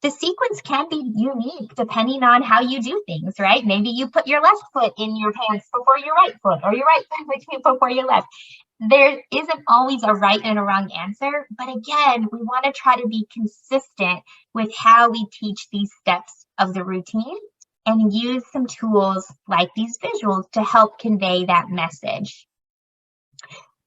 C: The sequence can be unique depending on how you do things, right? Maybe you put your left foot in your pants before your right foot, or your right foot before your left. There isn't always a right and a wrong answer, but again, we want to try to be consistent with how we teach these steps of the routine and use some tools like these visuals to help convey that message.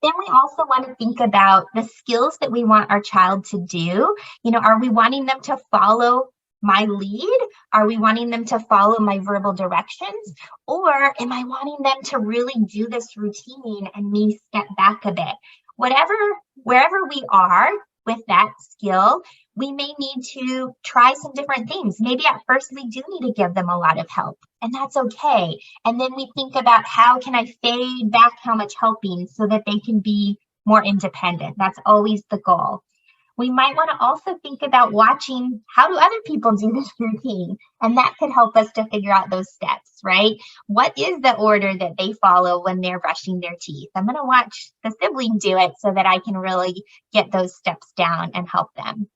C: Then we also want to think about the skills that we want our child to do. Are we wanting them to follow my lead? Are we wanting them to follow my verbal directions? Or am I wanting them to really do this routine and me step back a bit? Wherever we are with that skill, we may need to try some different things. Maybe at first we do need to give them a lot of help, and that's okay. And then we think about, how can I fade back how much helping so that they can be more independent? That's always the goal. We might want to also think about watching, how do other people do this routine? And that could help us to figure out those steps, right? What is the order that they follow when they're brushing their teeth? I'm going to watch the sibling do it so that I can really get those steps down and help them.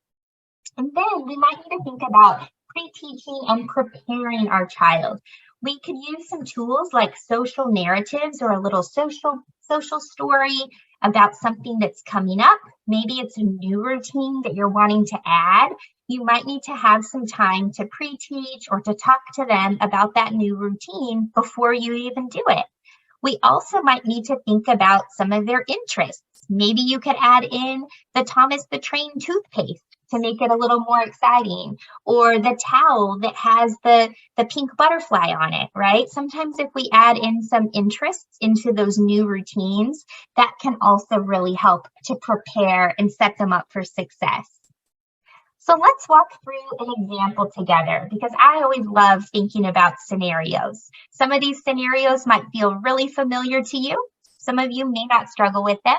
C: And then we might need to think about pre-teaching and preparing our child. We could use some tools like social narratives or a little social story about something that's coming up. Maybe it's a new routine that you're wanting to add. You might need to have some time to pre-teach or to talk to them about that new routine before you even do it. We also might need to think about some of their interests. Maybe you could add in the Thomas the Train toothpaste to make it a little more exciting, or the towel that has the pink butterfly on it, right? Sometimes if we add in some interests into those new routines, that can also really help to prepare and set them up for success. So let's walk through an example together, because I always love thinking about scenarios. Some of these scenarios might feel really familiar to you. Some of you may not struggle with them,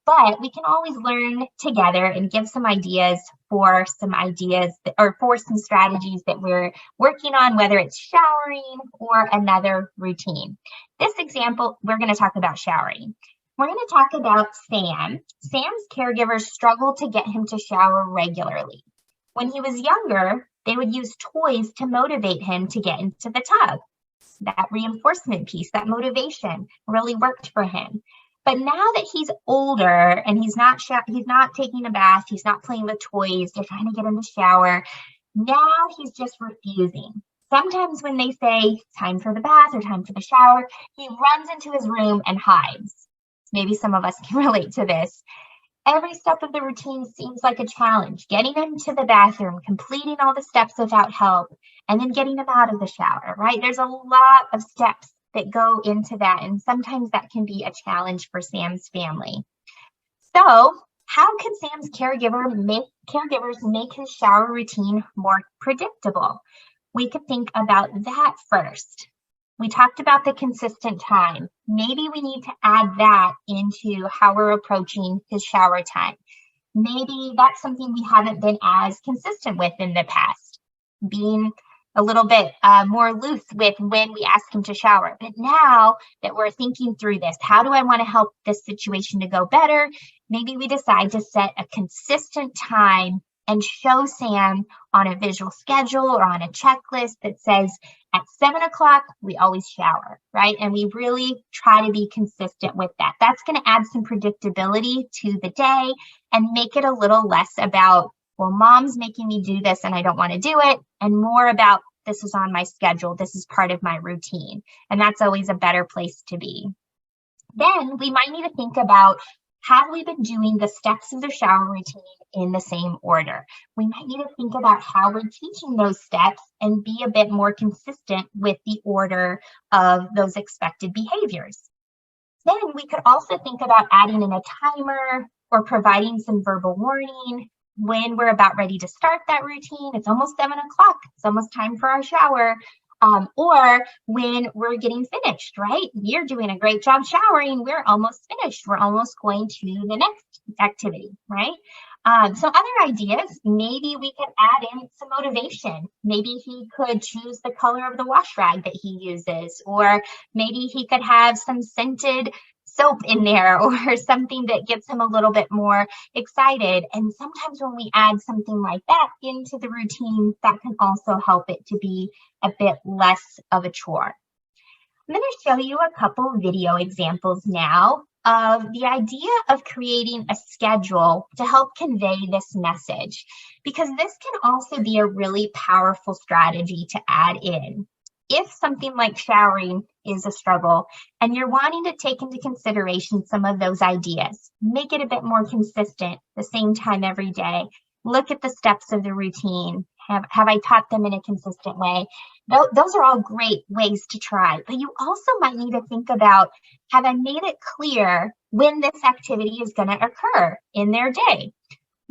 C: but we can always learn together and give some ideas for some strategies that we're working on, whether it's showering or another routine. This example, we're going to talk about showering. We're going to talk about Sam. Sam's caregivers struggle to get him to shower regularly. When he was younger, they would use toys to motivate him to get into the tub. That reinforcement piece, that motivation really worked for him. But now that he's older and he's not taking a bath, he's not playing with toys, they're trying to get him to shower. Now he's just refusing. Sometimes when they say time for the bath or time for the shower, he runs into his room and hides. Maybe some of us can relate to this. Every step of the routine seems like a challenge. Getting him to the bathroom, completing all the steps without help, and then getting him out of the shower, right? There's a lot of steps that go into that, and sometimes that can be a challenge for Sam's family. So, how could Sam's caregivers make his shower routine more predictable? We could think about that first. We talked about the consistent time. Maybe we need to add that into how we're approaching his shower time. Maybe that's something we haven't been as consistent with in the past, being a little bit more loose with when we ask him to shower. But now that we're thinking through this, how do I want to help this situation to go better? Maybe we decide to set a consistent time and show Sam on a visual schedule or on a checklist that says at 7 o'clock, we always shower, right? And we really try to be consistent with that. That's going to add some predictability to the day and make it a little less about, well, mom's making me do this and I don't want to do it, and more about this is on my schedule, this is part of my routine. And that's always a better place to be. Then we might need to think about, have we been doing the steps of the shower routine in the same order? We might need to think about how we're teaching those steps and be a bit more consistent with the order of those expected behaviors. Then we could also think about adding in a timer or providing some verbal warning when we're about ready to start that routine. It's almost 7 o'clock. It's almost time for our shower. Or when we're getting finished, right? You're doing a great job showering. We're almost finished. We're almost going to the next activity, right? So other ideas, maybe we could add in some motivation. Maybe he could choose the color of the wash rag that he uses, or maybe he could have some scented soap in there or something that gets him a little bit more excited. And sometimes when we add something like that into the routine, that can also help it to be a bit less of a chore. I'm going to show you a couple video examples now of the idea of creating a schedule to help convey this message, because this can also be a really powerful strategy to add in. If something like showering is a struggle and you're wanting to take into consideration some of those ideas, make it a bit more consistent, the same time every day, look at the steps of the routine. Have I taught them in a consistent way? Those are all great ways to try, but you also might need to think about, have I made it clear when this activity is going to occur in their day?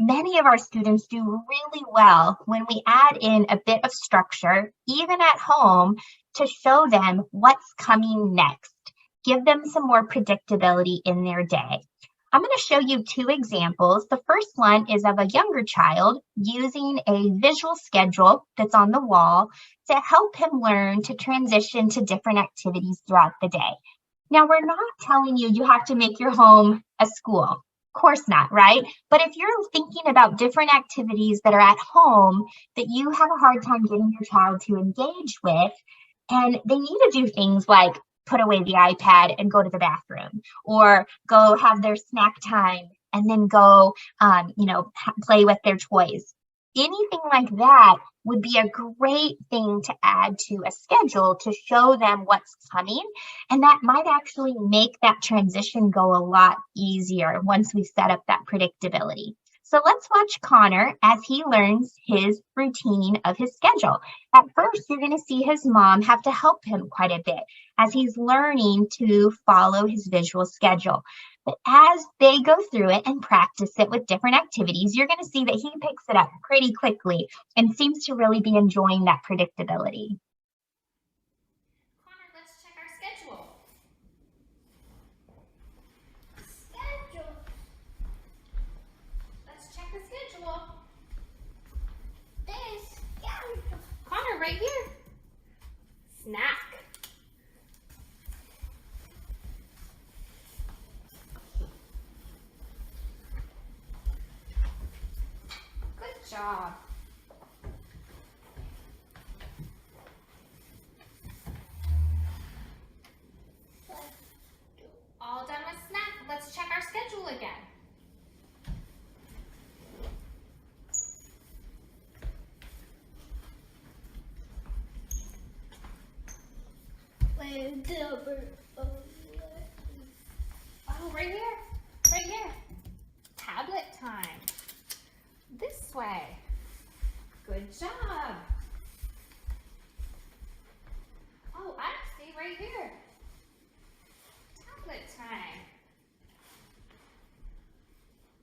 C: Many of our students do really well when we add in a bit of structure, even at home, to show them what's coming next. Give them some more predictability in their day. I'm going to show you two examples. The first one is of a younger child using a visual schedule that's on the wall to help him learn to transition to different activities throughout the day. Now, we're not telling you you have to make your home a school. Of course not, right? But if you're thinking about different activities that are at home that you have a hard time getting your child to engage with, and they need to do things like put away the iPad and go to the bathroom, or go have their snack time and then go, play with their toys. Anything like that would be a great thing to add to a schedule to show them what's coming. And that might actually make that transition go a lot easier once we set up that predictability. So let's watch Connor as he learns his routine of his schedule. At first, you're going to see his mom have to help him quite a bit as he's learning to follow his visual schedule. But as they go through it and practice it with different activities, you're going to see that he picks it up pretty quickly and seems to really be enjoying that predictability.
D: Connor, let's check our schedule. Let's check the schedule. Connor, right here. Snack. job. All done with snack. Let's check our schedule again. Oh, right here. Right here. Tablet time. This way. Good job. Oh, I see right here. Tablet time.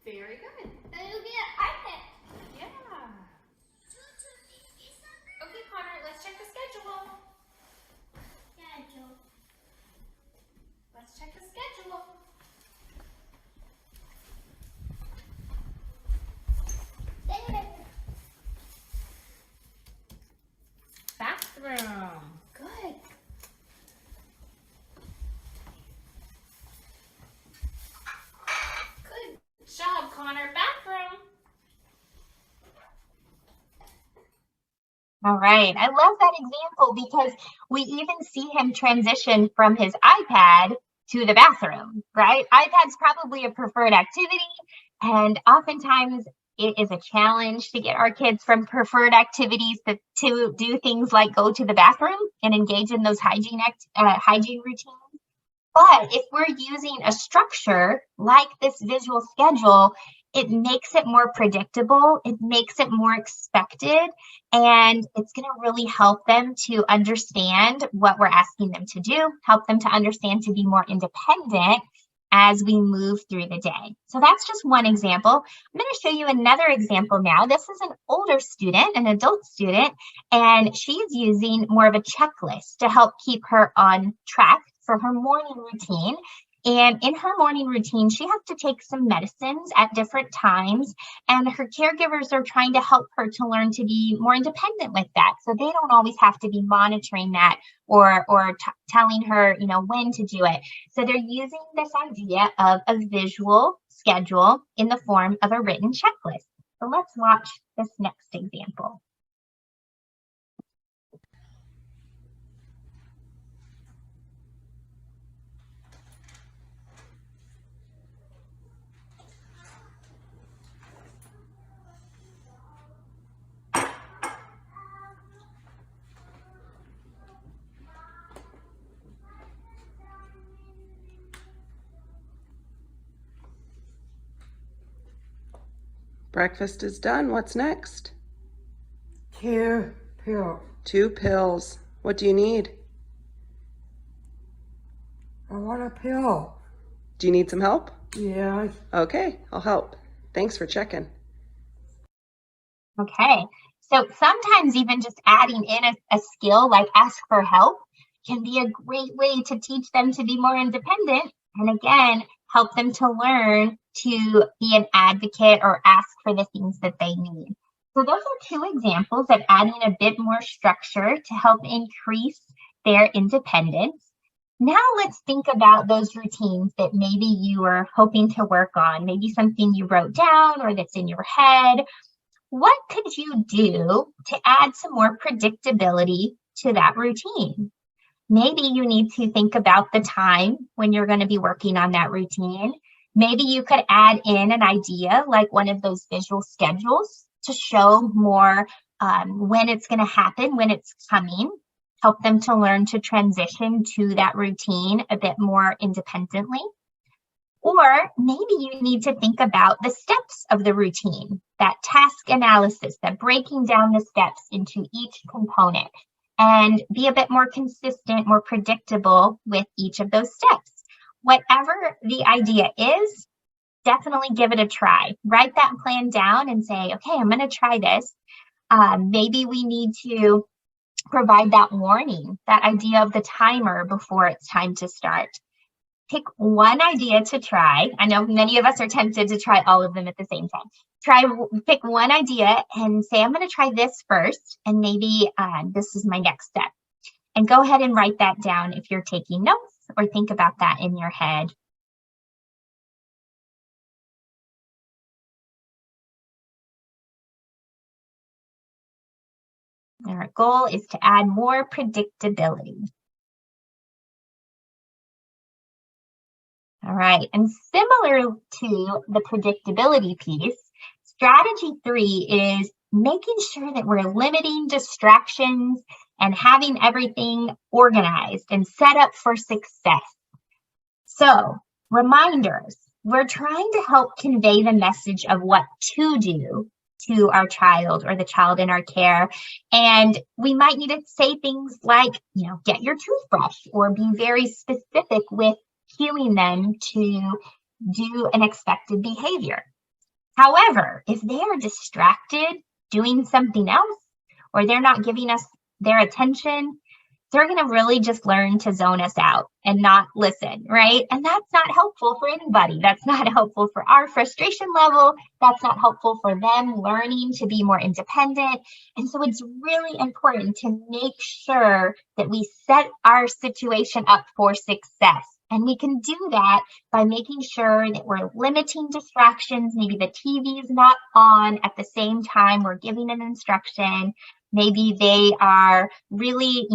D: Very good.
C: iPad.
D: Yeah. Okay, Connor, let's check the schedule. Let's check the schedule. Bathroom. Good. Good job, Connor. Bathroom.
C: All right. I love that example because we even see him transition from his iPad to the bathroom, right? iPad's probably a preferred activity, and oftentimes it is a challenge to get our kids from preferred activities to do things like go to the bathroom and engage in those hygiene routines. But if we're using a structure like this visual schedule, it makes it more predictable, it makes it more expected, and it's going to really help them to understand what we're asking them to do, help them to understand to be more independent as we move through the day. So that's just one example. I'm going to show you another example now. This is an older student, an adult student, and she's using more of a checklist to help keep her on track for her morning routine. And in her morning routine, she has to take some medicines at different times, and her caregivers are trying to help her to learn to be more independent with that. So they don't always have to be monitoring that or telling her, when to do it. So they're using this idea of a visual schedule in the form of a written checklist. So let's watch this next example.
E: Breakfast is done. What's next?
F: 2 pills.
E: 2 pills. What do you need?
F: I want a pill.
E: Do you need some help?
F: Yes.
E: Okay, I'll help. Thanks for checking.
C: Okay, so sometimes even just adding in a skill like ask for help can be a great way to teach them to be more independent and again, help them to learn to be an advocate or ask for the things that they need. So those are 2 examples of adding a bit more structure to help increase their independence. Now let's think about those routines that maybe you are hoping to work on, maybe something you wrote down or that's in your head. What could you do to add some more predictability to that routine? Maybe you need to think about the time when you're going to be working on that routine. Maybe you could add in an idea like one of those visual schedules to show more when it's going to happen, when it's coming, help them to learn to transition to that routine a bit more independently. Or maybe you need to think about the steps of the routine, that task analysis, that breaking down the steps into each component and be a bit more consistent, more predictable with each of those steps. Whatever the idea is, definitely give it a try. Write that plan down and say, okay, I'm going to try this. Maybe we need to provide that warning, that idea of the timer before it's time to start. Pick one idea to try. I know many of us are tempted to try all of them at the same time. Pick one idea and say, I'm going to try this first, and maybe this is my next step. And go ahead and write that down if you're taking notes or think about that in your head. And our goal is to add more predictability. All right, and similar to the predictability piece, strategy 3 is making sure that we're limiting distractions and having everything organized and set up for success. So, reminders. We're trying to help convey the message of what to do to our child or the child in our care. And we might need to say things like, get your toothbrush, or be very specific with cueing them to do an expected behavior. However, if they are distracted doing something else, or they're not giving us their attention, they're going to really just learn to zone us out and not listen, right? And that's not helpful for anybody. That's not helpful for our frustration level. That's not helpful for them learning to be more independent. And so it's really important to make sure that we set our situation up for success. And we can do that by making sure that we're limiting distractions. Maybe the TV is not on at the same time we're giving an instruction. Maybe they are really,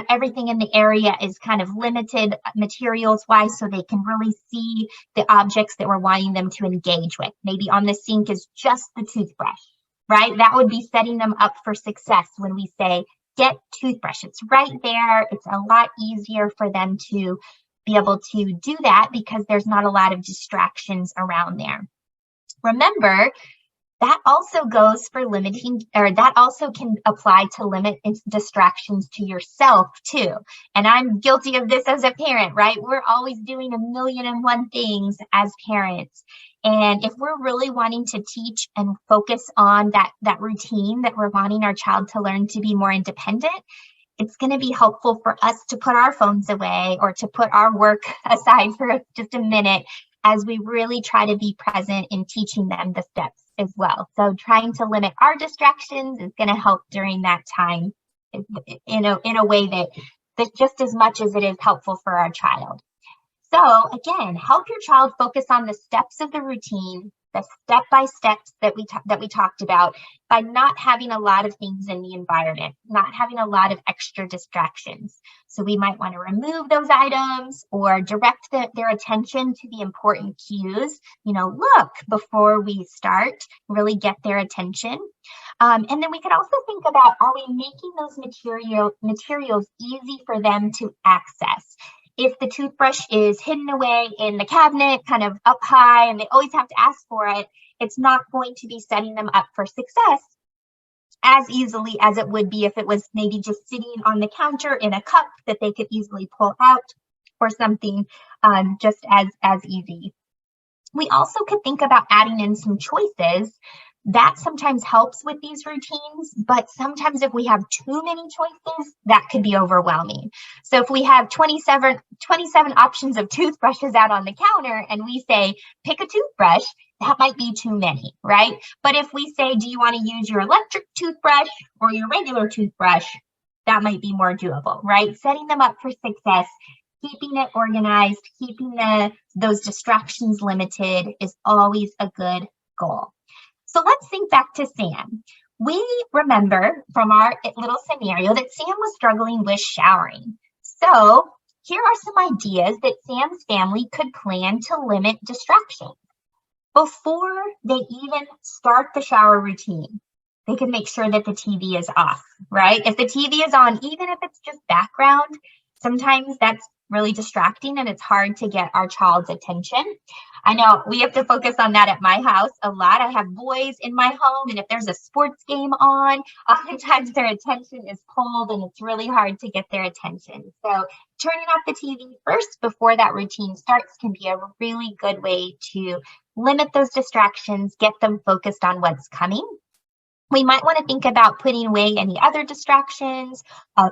C: everything in the area is kind of limited materials-wise, so they can really see the objects that we're wanting them to engage with. Maybe on the sink is just the toothbrush, right? That would be setting them up for success when we say, get toothbrush. It's right there. It's a lot easier for them to be able to do that because there's not a lot of distractions around there. Remember, that also goes for limiting, or that also can apply to limit distractions to yourself too. And I'm guilty of this as a parent, right? We're always doing 1,000,001 things as parents. And if we're really wanting to teach and focus on that routine that we're wanting our child to learn to be more independent, it's going to be helpful for us to put our phones away or to put our work aside for just a minute as we really try to be present in teaching them the steps as well. So trying to limit our distractions is going to help during that time in a way that just as much as it is helpful for our child. So again, help your child focus on the steps of the routine, the step-by-steps that we talked about, by not having a lot of things in the environment, not having a lot of extra distractions. So we might want to remove those items or direct their attention to the important cues. Look before we start, really get their attention. And then we could also think about, are we making those materials easy for them to access? If the toothbrush is hidden away in the cabinet, kind of up high, and they always have to ask for it, it's not going to be setting them up for success as easily as it would be if it was maybe just sitting on the counter in a cup that they could easily pull out, or something just as easy. We also could think about adding in some choices. That sometimes helps with these routines, but sometimes if we have too many choices, that could be overwhelming. So if we have 27 options of toothbrushes out on the counter and we say, pick a toothbrush, that might be too many, right? But if we say, do you want to use your electric toothbrush or your regular toothbrush, that might be more doable, right? Setting them up for success, keeping it organized, keeping those distractions limited is always a good goal. So let's think back to Sam. We remember from our little scenario that Sam was struggling with showering. So here are some ideas that Sam's family could plan to limit distractions. Before they even start the shower routine, they could make sure that the TV is off, right? If the TV is on, even if it's just background, sometimes that's really distracting and it's hard to get our child's attention. I know we have to focus on that at my house a lot. I have boys in my home, and if there's a sports game on, oftentimes their attention is pulled and it's really hard to get their attention. So turning off the TV first before that routine starts can be a really good way to limit those distractions, get them focused on what's coming. We might want to think about putting away any other distractions,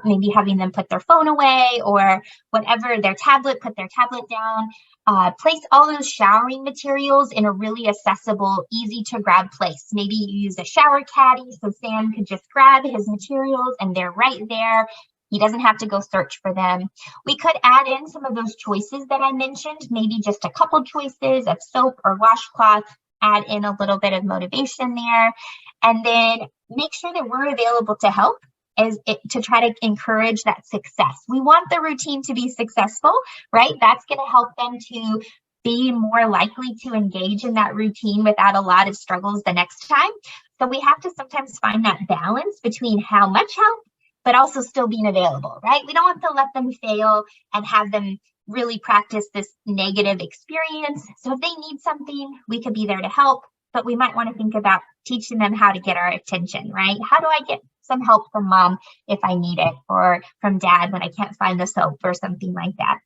C: maybe having them put their phone away or whatever, their tablet, put their tablet down. Place all those showering materials in a really accessible, easy to grab place. Maybe you use a shower caddy so Sam could just grab his materials and they're right there. He doesn't have to go search for them. We could add in some of those choices that I mentioned, maybe just a couple choices of soap or washcloth, add in a little bit of motivation there. And then make sure that we're available to help to try to encourage that success. We want the routine to be successful, right? That's going to help them to be more likely to engage in that routine without a lot of struggles the next time. So we have to sometimes find that balance between how much help, but also still being available, right? We don't want to let them fail and have them really practice this negative experience. So if they need something, we could be there to help, but we might want to think about teaching them how to get our attention, right? How do I get some help from mom if I need it, or from dad when I can't find the soap or something like that?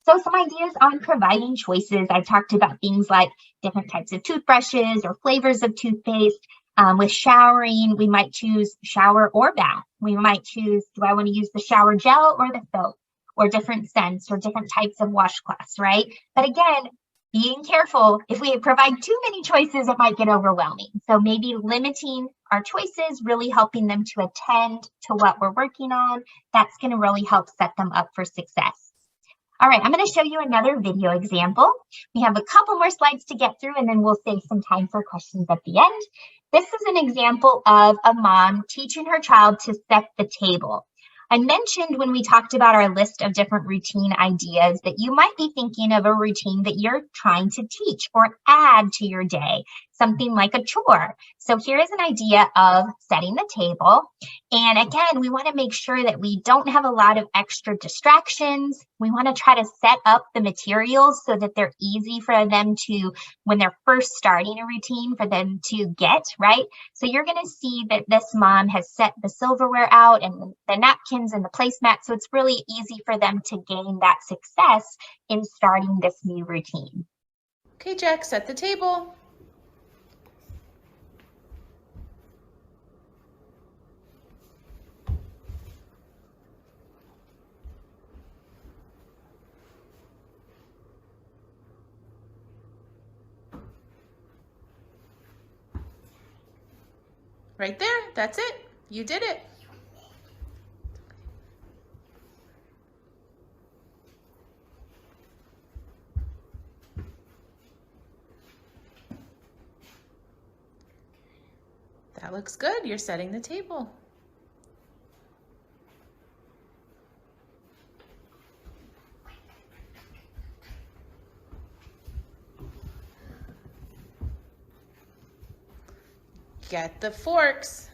C: So some ideas on providing choices. I talked about things like different types of toothbrushes or flavors of toothpaste. With showering, we might choose shower or bath. We might choose, do I want to use the shower gel or the soap, or different scents or different types of washcloths, right? But again, being careful, if we provide too many choices, it might get overwhelming. So maybe limiting our choices, really helping them to attend to what we're working on, that's going to really help set them up for success. All right, I'm going to show you another video example. We have a couple more slides to get through, and then we'll save some time for questions at the end. This is an example of a mom teaching her child to set the table. I mentioned when we talked about our list of different routine ideas that you might be thinking of a routine that you're trying to teach or add to your day, something like a chore. So here is an idea of setting the table. And again, we want to make sure that we don't have a lot of extra distractions. We want to try to set up the materials so that they're easy for them to, when they're first starting a routine, for them to get, right? So you're going to see that this mom has set the silverware out and the napkins and the placemat. So it's really easy for them to gain that success in starting this new routine.
G: Okay, Jack, set the table. Right there, that's it. You did it. That looks good. You're setting the table. Get the forks.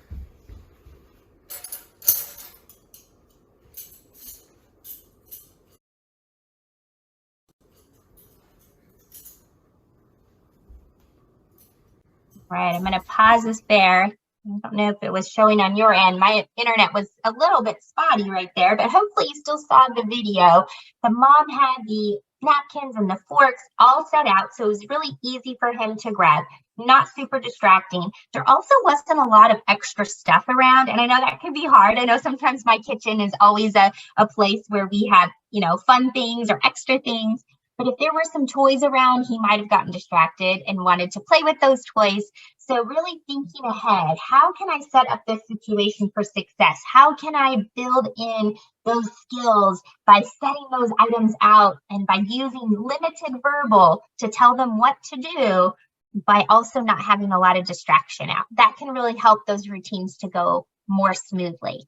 C: All right, I'm going to pause this there. I don't know if it was showing on your end. My internet was a little bit spotty right there, but hopefully you still saw the video. The mom had the napkins and the forks all set out, so it was really easy for him to grab, not super distracting. There also wasn't a lot of extra stuff around, and I know that can be hard. I know sometimes my kitchen is always a place where we have, fun things or extra things. But if there were some toys around, he might have gotten distracted and wanted to play with those toys. So really thinking ahead, how can I set up this situation for success? How can I build in those skills by setting those items out and by using limited verbal to tell them what to do, by also not having a lot of distraction out? That can really help those routines to go more smoothly.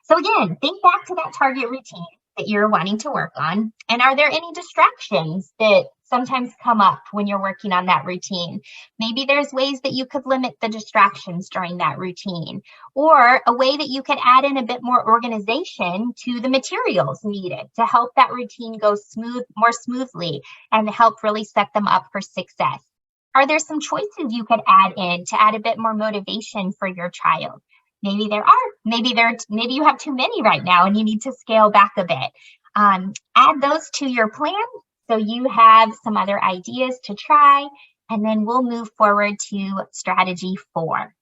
C: So again, think back to that target routine that you're wanting to work on. And are there any distractions that sometimes come up when you're working on that routine? Maybe there's ways that you could limit the distractions during that routine, or a way that you could add in a bit more organization to the materials needed to help that routine go more smoothly and help really set them up for success. Are there some choices you could add in to add a bit more motivation for your child? Maybe there are. Maybe you have too many right now and you need to scale back a bit. Add those to your plan so you have some other ideas to try, and then we'll move forward to strategy 4.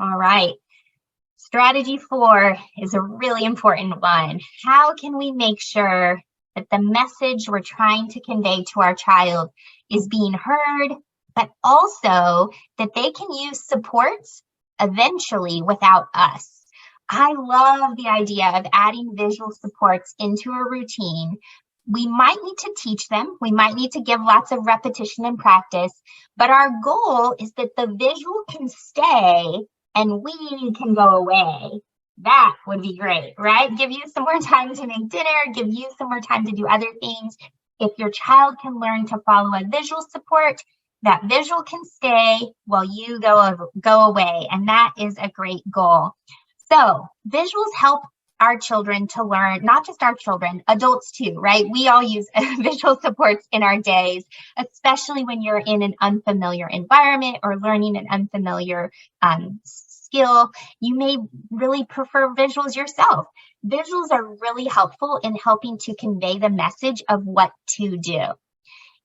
C: All right. Strategy 4 is a really important one. How can we make sure that the message we're trying to convey to our child is being heard, but also that they can use supports eventually without us? I love the idea of adding visual supports into a routine. We might need to teach them. We might need to give lots of repetition and practice, but our goal is that the visual can stay and we can go away. That would be great, right? Give you some more time to make dinner, give you some more time to do other things. If your child can learn to follow a visual support, that visual can stay while you go away, and that is a great goal. So visuals help our children to learn, not just our children, adults too, right? We all use visual supports in our days, especially when you're in an unfamiliar environment or learning an unfamiliar skill. You may really prefer visuals yourself. Visuals are really helpful in helping to convey the message of what to do.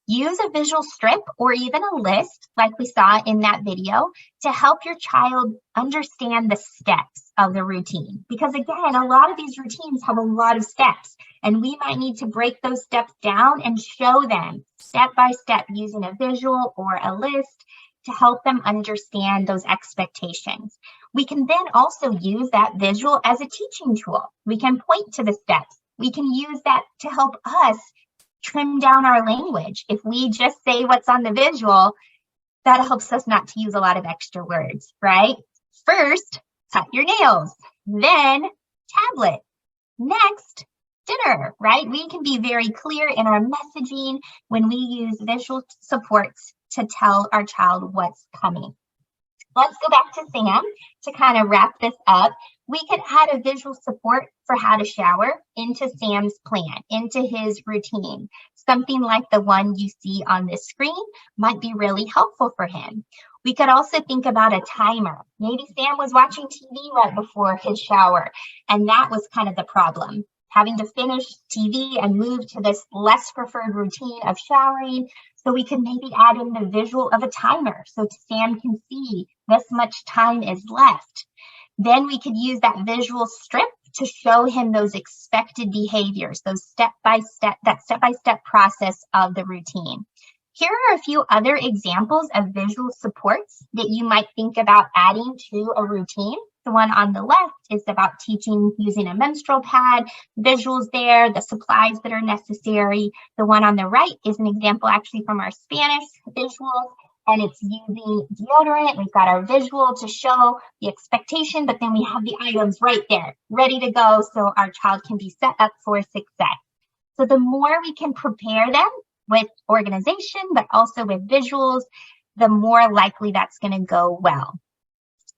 C: Use a visual strip or even a list, like we saw in that video, to help your child understand the steps of the routine. Because again, a lot of these routines have a lot of steps, and we might need to break those steps down and show them step by step using a visual or a list to help them understand those expectations. We can then also use that visual as a teaching tool. We can point to the steps. We can use that to help us trim down our language. If we just say what's on the visual, that helps us not to use a lot of extra words, right? First, cut your nails, then tablet, next, dinner, right? We can be very clear in our messaging when we use visual supports to tell our child what's coming. Let's go back to Sam to kind of wrap this up. We could add a visual support for how to shower into Sam's plan, into his routine. Something like the one you see on this screen might be really helpful for him. We could also think about a timer. Maybe Sam was watching TV right before his shower, and that was kind of the problem. Having to finish TV and move to this less preferred routine of showering. So we could maybe add in the visual of a timer so Sam can see this much time is left. Then we could use that visual strip to show him those expected behaviors, those step-by-step process of the routine. Here are a few other examples of visual supports that you might think about adding to a routine. The one on the left is about teaching using a menstrual pad, visuals there, the supplies that are necessary. The one on the right is an example actually from our Spanish visuals, and it's using deodorant. We've got our visual to show the expectation, but then we have the items right there, ready to go so our child can be set up for success. So the more we can prepare them with organization, but also with visuals, the more likely that's going to go well.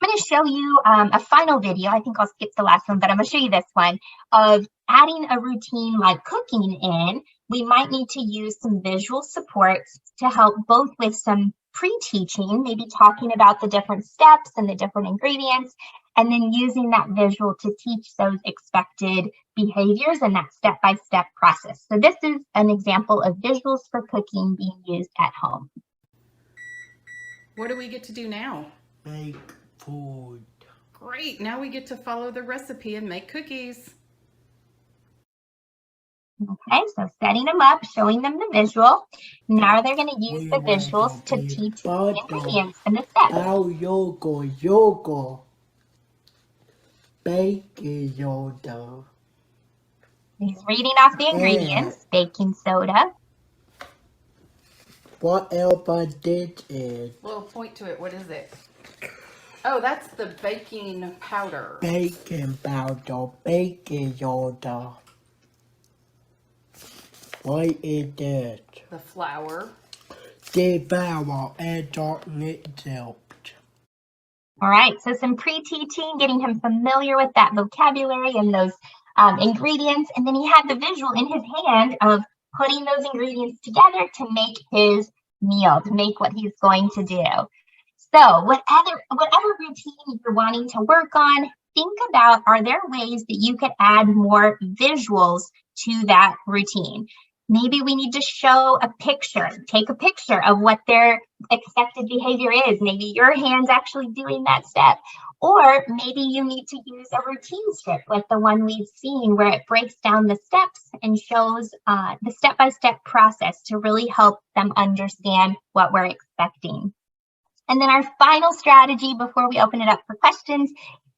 C: I'm going to show you a final video. I think I'll skip the last one, but I'm going to show you this one of adding a routine like cooking in. We might need to use some visual supports to help both with some pre-teaching, maybe talking about the different steps and the different ingredients, and then using that visual to teach those expected behaviors and that step-by-step process. So this is an example of visuals for cooking being used at home.
H: What do we get to do now?
F: Make food.
H: Great, now we get to follow the recipe and make cookies.
C: Okay, so setting them up, showing them the visual. Now they're going to use the visuals to teach the ingredients and the steps.
F: Yogurt. Baking soda.
C: He's reading off the ingredients. Baking soda.
F: Whatever this is.
H: Well, point to it. What is it? Oh, that's the baking powder.
F: Baking powder. Baking soda. What is that?
H: The flour.
F: The flour and chocolate milk.
C: All right, so some pre-teaching, getting him familiar with that vocabulary and those ingredients. And then he had the visual in his hand of putting those ingredients together to make his meal, to make what he's going to do. So whatever routine you're wanting to work on, think about, are there ways that you could add more visuals to that routine? Maybe we need to show a picture, take a picture of what their expected behavior is. Maybe your hand's actually doing that step. Or maybe you need to use a routine strip like the one we've seen where it breaks down the steps and shows the step-by-step process to really help them understand what we're expecting. And then our final strategy before we open it up for questions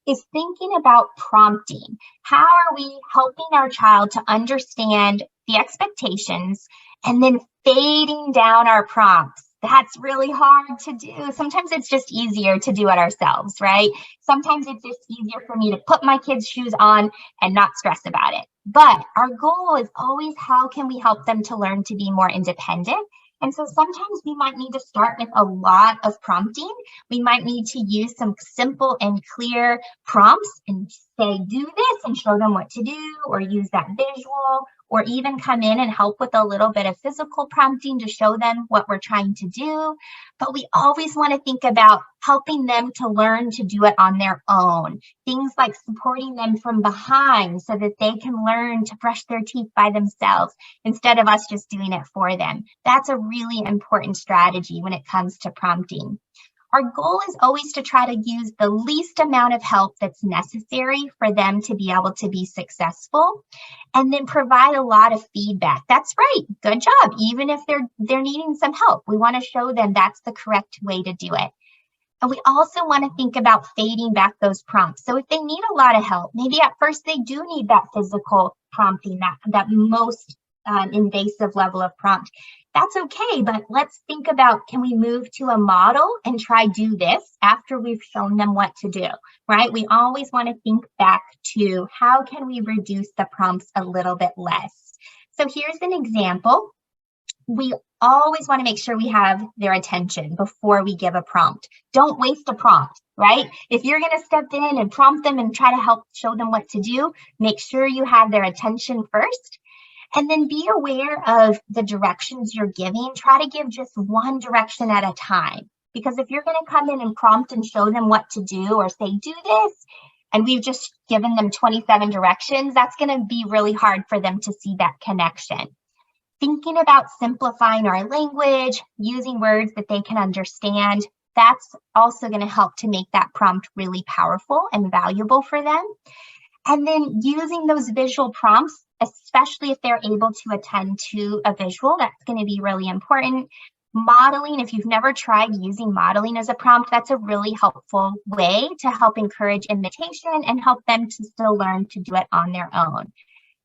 C: is thinking about prompting. How are we helping our child to understand the expectations and then fading down our prompts? That's really hard to do. Sometimes it's just easier to do it ourselves, right? Sometimes it's just easier for me to put my kids' shoes on and not stress about it. But our goal is always, how can we help them to learn to be more independent? And so sometimes we might need to start with a lot of prompting. We might need to use some simple and clear prompts and say, do this, and show them what to do, or use that visual, or even come in and help with a little bit of physical prompting to show them what we're trying to do. But we always want to think about helping them to learn to do it on their own. Things like supporting them from behind so that they can learn to brush their teeth by themselves instead of us just doing it for them. That's a really important strategy when it comes to prompting. Our goal is always to try to use the least amount of help that's necessary for them to be able to be successful, and then provide a lot of feedback. That's right, good job. Even if they're needing some help, we want to show them that's the correct way to do it. And we also want to think about fading back those prompts. So if they need a lot of help, maybe at first they do need that physical prompting, that most invasive level of prompt. That's okay, but let's think about, can we move to a model and try do this after we've shown them what to do, right? We always want to think back to, how can we reduce the prompts a little bit less? So here's an example. We always want to make sure we have their attention before we give a prompt. Don't waste a prompt, right? If you're going to step in and prompt them and try to help show them what to do, make sure you have their attention first. And then be aware of the directions you're giving. Try to give just one direction at a time. Because if you're going to come in and prompt and show them what to do, or say, do this, and we've just given them 27 directions, that's going to be really hard for them to see that connection. Thinking about simplifying our language, using words that they can understand, that's also going to help to make that prompt really powerful and valuable for them. And then using those visual prompts, especially if they're able to attend to a visual, that's going to be really important. Modeling, if you've never tried using modeling as a prompt, that's a really helpful way to help encourage imitation and help them to still learn to do it on their own.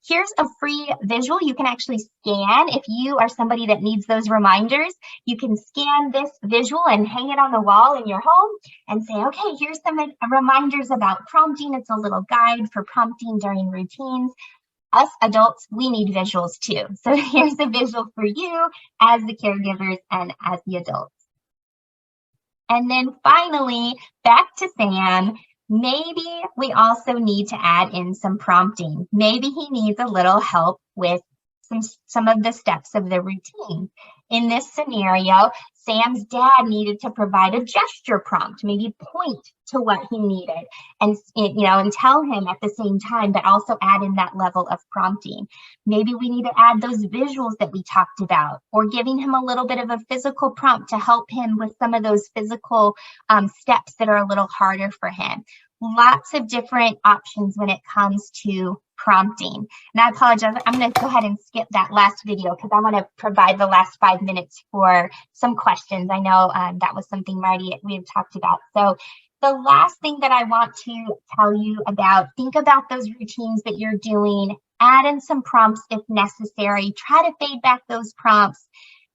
C: Here's a free visual you can actually scan. If you are somebody that needs those reminders, you can scan this visual and hang it on the wall in your home and say, okay, here's some reminders about prompting. It's a little guide for prompting during routines. Us adults, we need visuals too. So here's a visual for you as the caregivers and as the adults. And then finally, back to Sam. Maybe we also need to add in some prompting. Maybe he needs a little help with some of the steps of the routine. In this scenario, Sam's dad needed to provide a gesture prompt, maybe point to what he needed and tell him at the same time, but also add in that level of prompting. Maybe we need to add those visuals that we talked about, or giving him a little bit of a physical prompt to help him with some of those physical steps that are a little harder for him. Lots of different options when it comes to prompting. And I apologize, I'm going to go ahead and skip that last video because I want to provide the last 5 minutes for some questions. I know that was something Marty we had talked about. So the last thing that I want to tell you about, think about those routines that you're doing, add in some prompts if necessary, try to fade back those prompts,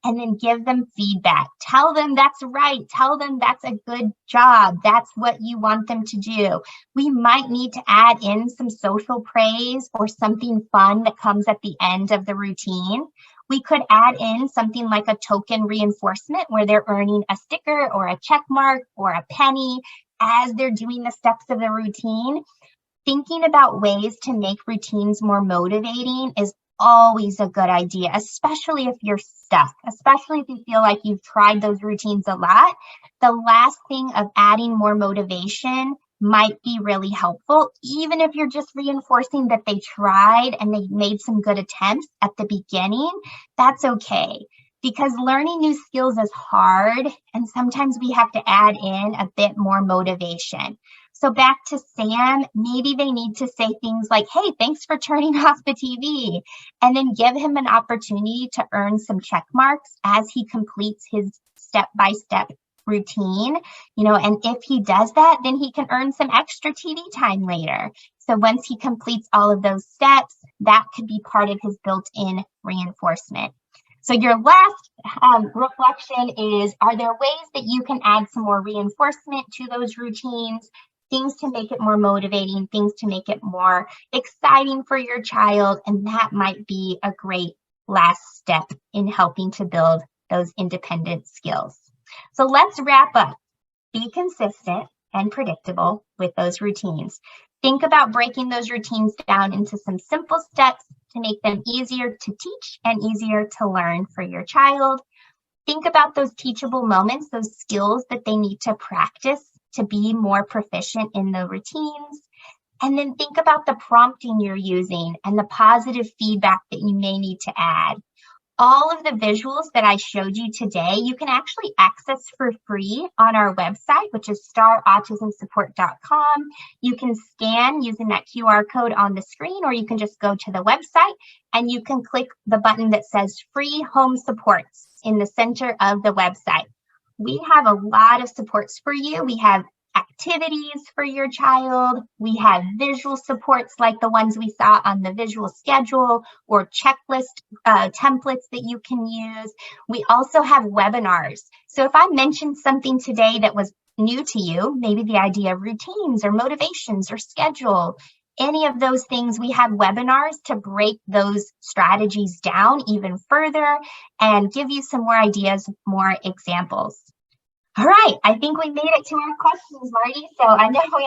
C: and then give them feedback. Tell them that's right. Tell them that's a good job. That's what you want them to do. We might need to add in some social praise or something fun that comes at the end of the routine. We could add in something like a token reinforcement where they're earning a sticker or a check mark or a penny as they're doing the steps of the routine. Thinking about ways to make routines more motivating is always a good idea, especially if you're stuck, especially if you feel like you've tried those routines a lot. The last thing of adding more motivation might be really helpful, even if you're just reinforcing that they tried and they made some good attempts at the beginning. That's okay, because learning new skills is hard, and sometimes we have to add in a bit more motivation. So back to Sam, maybe they need to say things like, hey, thanks for turning off the TV, and then give him an opportunity to earn some check marks as he completes his step-by-step routine, and if he does that, then he can earn some extra TV time later. So once he completes all of those steps, that could be part of his built-in reinforcement. So your last reflection is, are there ways that you can add some more reinforcement to those routines, things to make it more motivating, things to make it more exciting for your child? And that might be a great last step in helping to build those independent skills. So let's wrap up. Be consistent and predictable with those routines. Think about breaking those routines down into some simple steps to make them easier to teach and easier to learn for your child. Think about those teachable moments, those skills that they need to practice to be more proficient in the routines. And then think about the prompting you're using and the positive feedback that you may need to add. All of the visuals that I showed you today, you can actually access for free on our website, which is starautismsupport.com. You can scan using that QR code on the screen, or you can just go to the website and you can click the button that says free home supports in the center of the website. We have a lot of supports for you. We have activities for your child. We have visual supports like the ones we saw on the visual schedule, or checklist templates that you can use. We also have webinars. So if I mentioned something today that was new to you, maybe the idea of routines or motivations or schedule, any of those things, we have webinars to break those strategies down even further and give you some more ideas, more examples. All right, I think we made it to our questions, Marty. So I know we